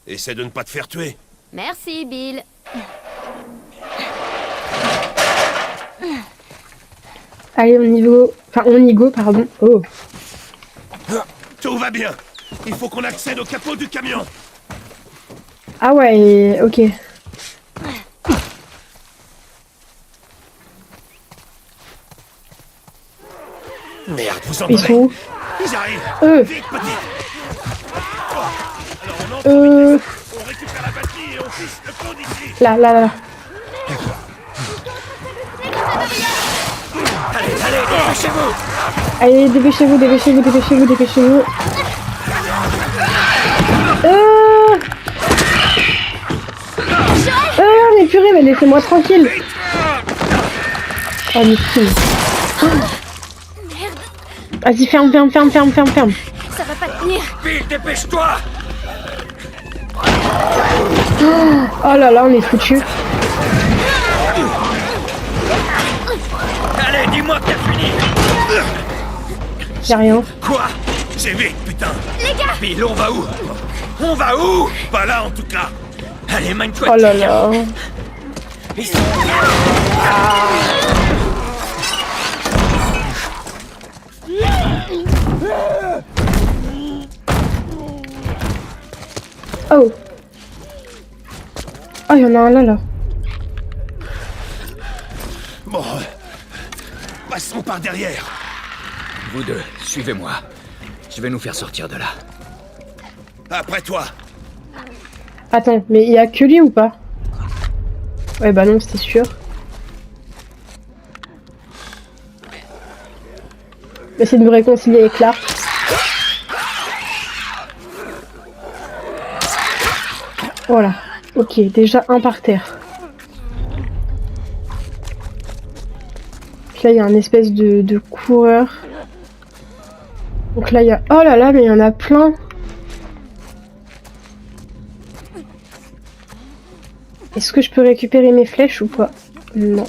Essaie de ne pas te faire tuer. Merci, Bill. Allez, on y go, pardon. Oh. Tout va bien. Il faut qu'on accède au capot du camion. Ah ouais, ok. Merde, vous Ils sont entendez? où? Ils arrivent. Vite, petit. On récupère la batterie et on fiche le pont d'ici. Là. Allez, dépêchez-vous! Allez, dépêchez-vous, dépêchez-vous, dépêchez-vous, dépêchez-vous. Mais purée, mais laissez-moi tranquille. Oh, mais vas-y, ferme. Ça va pas tenir. Bill, dépêche-toi! Oh là là, on est foutu. Allez, dis-moi que t'as fini! Y'a rien. Quoi? J'ai vite, putain. Les gars! Bill, on va où? On va où? Pas là, en tout cas. Allez, mine-toi! Oh là là. Oh. Oh, y'en a un là. Bon, passons par derrière. Vous deux, suivez-moi. Je vais nous faire sortir de là. Après toi. Attends, mais il y a que lui ou pas? Ouais, bah non, c'était sûr. J'essaie de me réconcilier avec Clark. Voilà. Ok, déjà un par terre. Donc là, il y a un espèce de coureur. Donc là, il y a... Oh là là, mais il y en a plein. Est-ce que je peux récupérer mes flèches ou pas? Non.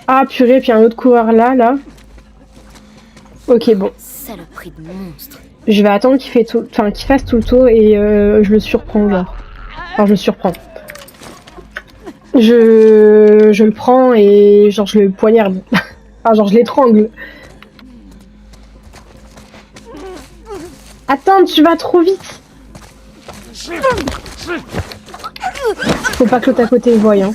Ah purée, puis un autre coureur là. Ok, bon. Saloperie de monstre. Je vais attendre qu'il fasse tout le tour et je le surprends genre. Enfin, je le surprends. Je le prends et genre je le poignarde. Enfin, genre je l'étrangle. Attends, tu vas trop vite. Faut pas que l'autre à côté voie, hein.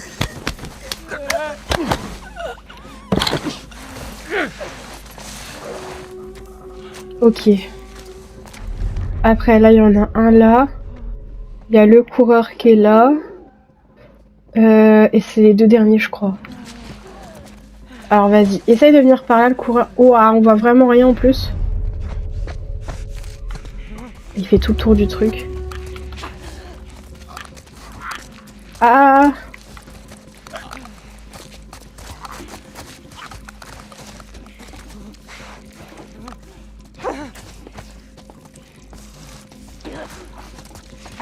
Ok. Après, là, il y en a un là. Il y a le coureur qui est là. Et c'est les deux derniers, je crois. Alors, vas-y. Essaye de venir par là, le coureur. Oh, ah, on voit vraiment rien en plus. Il fait tout le tour du truc. Ah!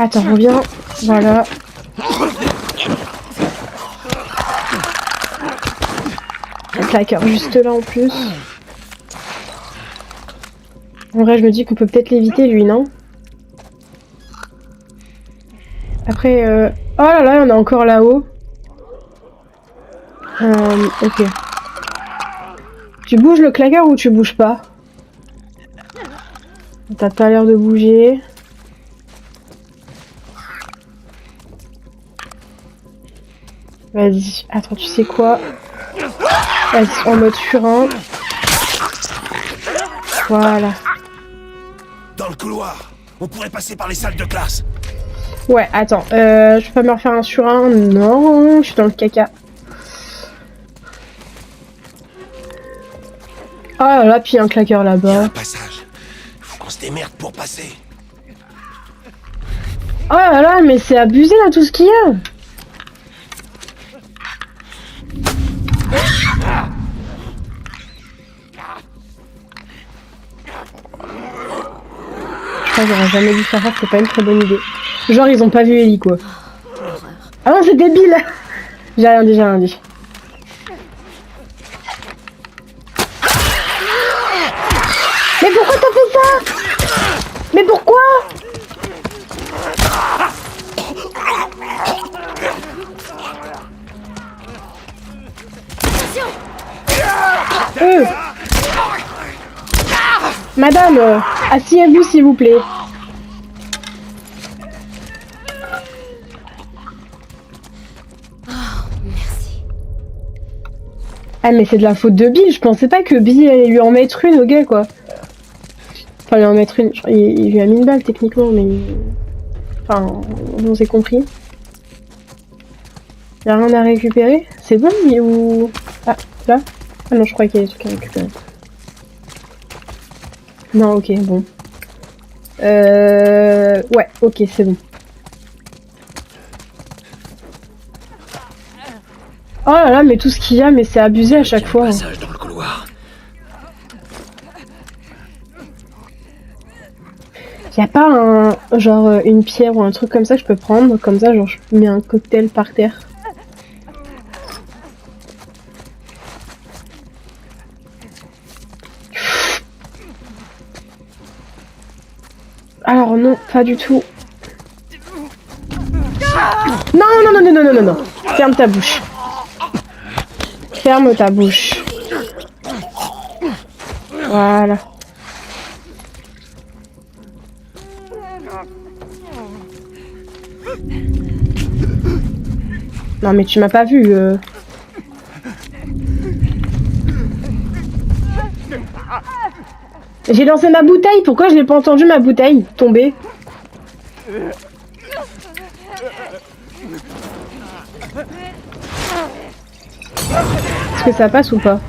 Attends, reviens. Voilà. Un claqueur juste là en plus. En vrai, je me dis qu'on peut peut-être l'éviter, lui, non? Après, oh là là, il y en a encore là-haut. Ok. Tu bouges le claqueur ou tu bouges pas? T'as pas l'air de bouger. Vas-y, attends, tu sais quoi? Vas-y, en mode furin. Voilà. Dans le couloir. On pourrait passer par les salles de classe. Ouais, attends, je peux pas me refaire un surin? Non, je suis dans le caca. Ah là, puis un claqueur Il y a là-bas. un passage. Faut qu'on se démerde pour passer. Oh là là, mais c'est abusé là tout ce qu'il y a. Je crois que j'aurais jamais dû faire ça, c'est pas une très bonne idée. Genre ils ont pas vu Ellie quoi. Ah non c'est débile. J'ai rien dit. Mais pourquoi t'as fait ça? Mais pourquoi? Madame, asseyez-vous s'il vous plaît. Merci. Ah mais c'est de la faute de Bill, je pensais pas que Bill allait lui en mettre une au gars quoi. Enfin lui en mettre une, il lui a mis une balle techniquement mais... Enfin, vous avez compris. Y'a rien à récupérer? C'est bon, mais où... Ah, là? Ah non, je crois qu'il y a des trucs à récupérer. Non, ok, bon. Ouais, ok, c'est bon. Oh là là, mais tout ce qu'il y a, mais c'est abusé à chaque fois. Passage dans le couloir. Y a pas un... genre une pierre ou un truc comme ça que je peux prendre, comme ça, genre je mets un cocktail par terre. Alors non, pas du tout. Non, non, non, non, non, non, non, non. Ferme ta bouche. Ferme ta bouche. Voilà. Non mais tu m'as pas vu. J'ai lancé ma bouteille, pourquoi je n'ai pas entendu ma bouteille tomber? Est-ce que ça passe ou pas?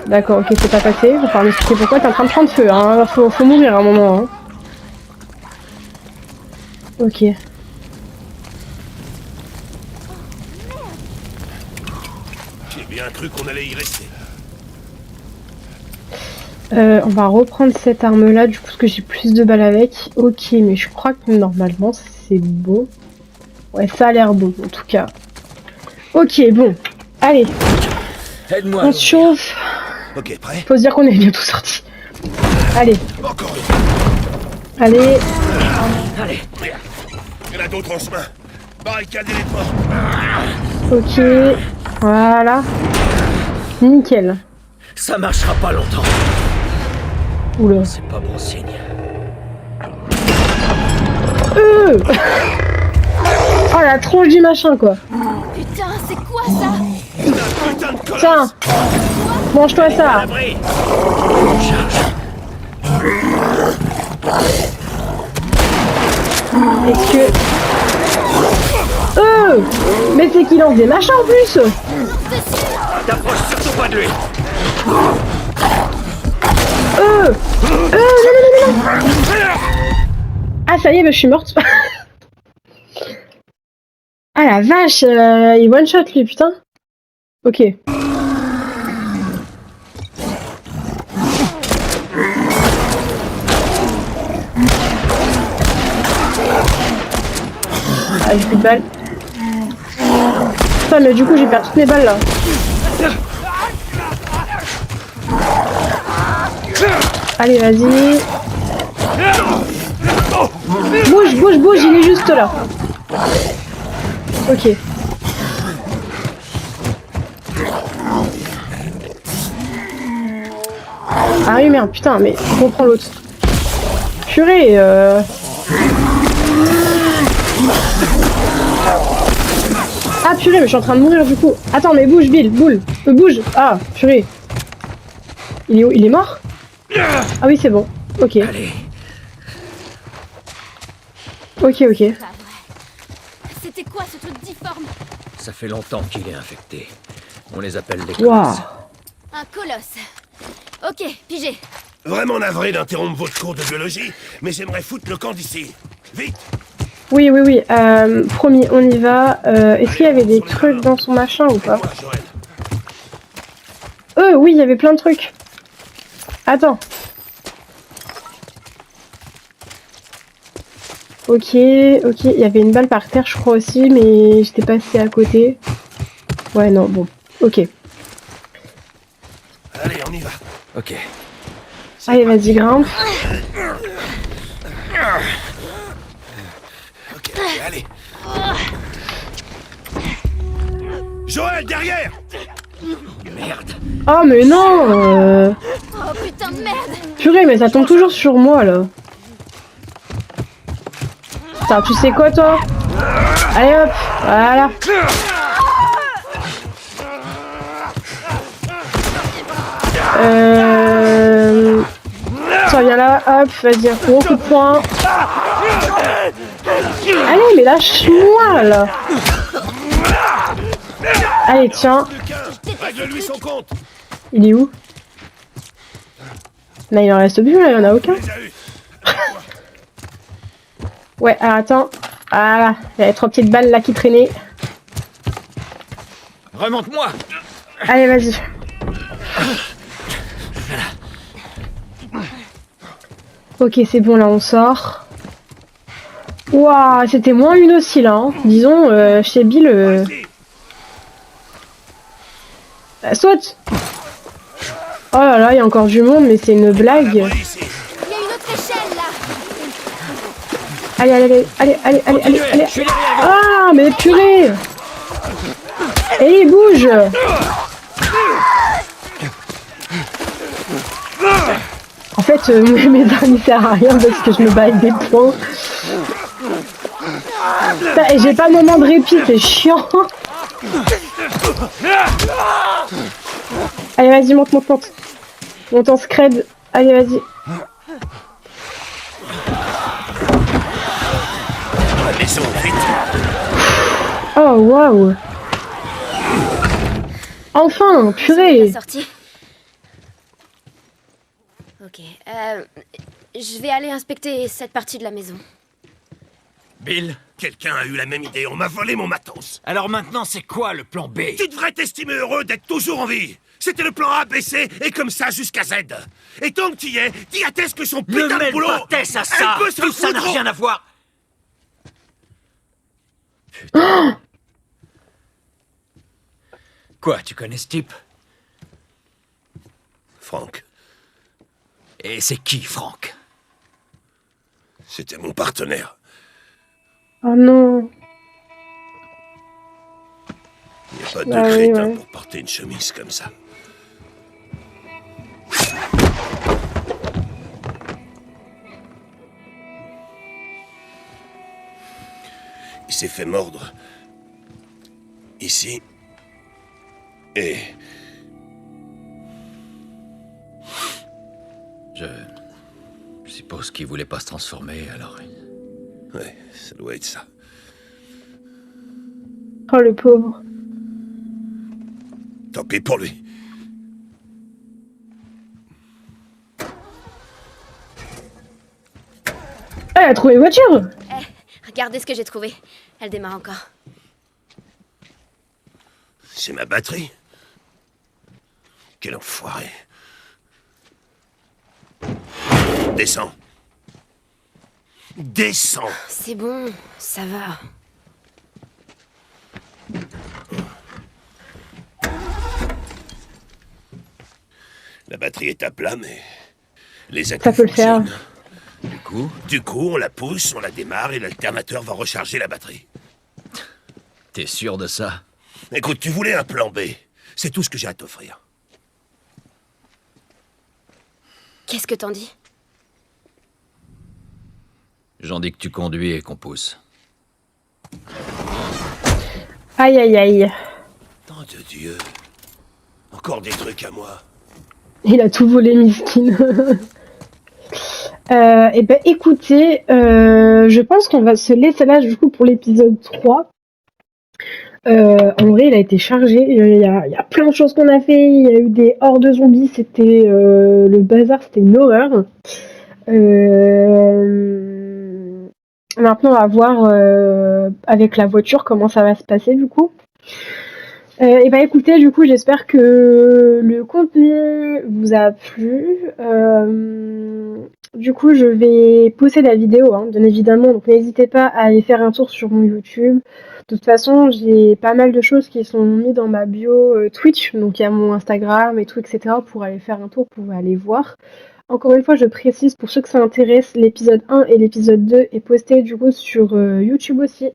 D'accord, ok, c'est pas passé. Il va falloir m'expliquer pourquoi t'es en train de prendre feu, hein. Faut mourir à un moment, hein. Ok. J'ai bien cru qu'on allait y rester. On va reprendre cette arme-là, du coup, parce que j'ai plus de balles avec. Ok, mais je crois que normalement, c'est bon. Ouais, ça a l'air bon, en tout cas. Ok, bon. Allez, Aide-moi. on se chauffe. Ok, prêt? Faut se dire qu'on est bientôt sorti. Allez, Encore une. allez. Allez. Merde. Il y en a d'autres en chemin. Barricadez les portes. Ok, voilà. Nickel. Ça marchera pas longtemps. Oula. C'est pas bon signe. Oh la tronche du machin quoi. Putain, c'est quoi ça? Putain de colosse. Tiens, mange-toi ça. Abri. Est-ce que... mais c'est qu'il lance des machins en plus. T'approches surtout pas de lui. Non, non, non, non, non. Ah ça y est, bah, je suis morte. Ah la vache, il one shot lui, putain. Ok. Ah, j'ai plus de balles. Putain, mais du coup, j'ai perdu toutes mes balles là. Allez, vas-y. Bouge, bouge, bouge, il est juste là. Ok. Ah oui, merde, putain, mais je comprends l'autre. Purée, Ah purée, mais je suis en train de mourir du coup. Attends, mais bouge, Bill, bouge. Ah, purée. Il est où? Il est mort? Ah oui, c'est bon. Ok. Allez. Ok, ok. Pas vrai. C'était quoi ce truc difforme? Ça fait longtemps qu'il est infecté. On les appelle les Waouh. colosses. Un colosse. Ok, pigé. Vraiment navré d'interrompre votre cours de biologie, mais j'aimerais foutre le camp d'ici. Vite. Oui, oui, oui. Promis, on y va. Est-ce qu'il y avait des trucs dans son machin ou pas? Moi, Joël. Oui, il y avait plein de trucs. Attends. Ok, ok. Il y avait une balle par terre, je crois aussi, mais j'étais passé à côté. Ouais, non, bon. Ok. Allez, on y va. Ok. Allez, vas-y, grimpe. Ok, allez. Joël, derrière. Merde. Oh, mais non Oh putain de merde. Purée, mais ça tombe toujours sur moi, là. Putain, tu sais quoi, toi? Allez, hop. Voilà. ça vient là, hop, vas-y, un gros coup de poing. Allez, mais lâche-moi, là. Allez, tiens. Règle-lui son compte. Il est où? Là, il en reste plus, là, il y en a aucun. Ouais, alors attends. Voilà, il y avait 3 petites balles là qui traînaient. Remonte-moi. Allez, vas-y. Ok, c'est bon, là, on sort. Ouah, c'était moins une aussi, là. Hein. Disons, chez Bill... saute. Oh là là, il y a encore du monde, mais c'est une blague. Il y a une autre échelle là. Allez, allez, allez, allez, allez, allez, allez. Ah, mais purée. Et il bouge. En fait, mes armes servent à rien parce que je me bats avec des points. Et j'ai pas de moment de répit, c'est chiant. Allez, vas-y, monte, monte, monte. Monte en scred. Allez, vas-y. La maison, vite. Oh, waouh. Enfin, C'est purée. la sortie. Ok. Je vais aller inspecter cette partie de la maison. Bill, Quelqu'un a eu la même idée, on m'a volé mon matos. alors maintenant c'est quoi le plan B? Tu devrais t'estimer heureux d'être toujours en vie. C'était le plan A, B, C, et comme ça jusqu'à Z. Et tant que tu y es, dis à Tess que son Ne putain de mêle boulot... pas Tess à ça. Elle peut se Tout ça n'a foutre. rien à voir. Quoi, tu connais ce type? Franck, Et c'est qui, Franck? c'était mon partenaire. Oh non. Il n'y a pas de Ah oui, crétin ouais. pour porter une chemise comme ça. Il s'est fait mordre. Ici. Et... Je suppose qu'il voulait pas se transformer, alors... Ouais, ça doit être ça. Oh, le pauvre. Tant pis pour lui. Ah, elle a trouvé une voiture. Regardez ce que j'ai trouvé. Elle démarre encore. C'est ma batterie. Quel enfoiré. Descends. Descends. C'est bon, ça va. La batterie est à plat, mais... Les Ça accus peut le faire. fonctionnent. Du coup, On la pousse, on la démarre et l'alternateur va recharger la batterie. t'es sûr de ça? Écoute, tu voulais un plan B. C'est tout ce que j'ai à t'offrir. Qu'est-ce que t'en dis? J'en dis que tu conduis et qu'on pousse. Aïe, aïe, aïe. Tant de Dieu. Encore des trucs à moi. Il a tout volé, miskin. Eh ben, écoutez, je pense qu'on va se laisser là, du coup, pour l'épisode 3. En vrai, il a été chargé. Il y a plein de choses qu'on a fait. Il y a eu des hordes de zombies. C'était le bazar, c'était une horreur. Maintenant, on va voir avec la voiture comment ça va se passer, du coup. Et bah écoutez, du coup, j'espère que le contenu vous a plu. Du coup, je vais poster la vidéo, hein, bien évidemment. Donc, n'hésitez pas à aller faire un tour sur mon YouTube. De toute façon, j'ai pas mal de choses qui sont mises dans ma bio Twitch. Donc, il y a mon Instagram et tout, etc. pour aller faire un tour, pour aller voir. Encore une fois, je précise, pour ceux que ça intéresse, l'épisode 1 et l'épisode 2 est posté, du coup, sur YouTube aussi.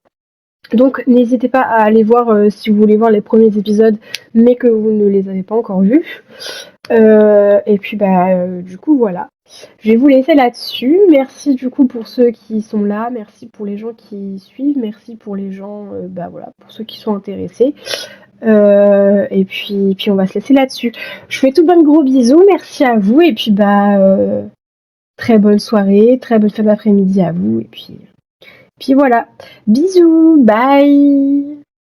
Donc n'hésitez pas à aller voir si vous voulez voir les premiers épisodes mais que vous ne les avez pas encore vus. Et puis du coup voilà. Je vais vous laisser là-dessus. Merci du coup pour ceux qui sont là, merci pour les gens qui suivent, merci pour les gens voilà, pour ceux qui sont intéressés. Et puis on va se laisser là-dessus. Je vous fais tout plein de gros bisous, merci à vous et puis très bonne soirée, très bonne fin d'après-midi à vous. Et puis voilà. Bisous, bye.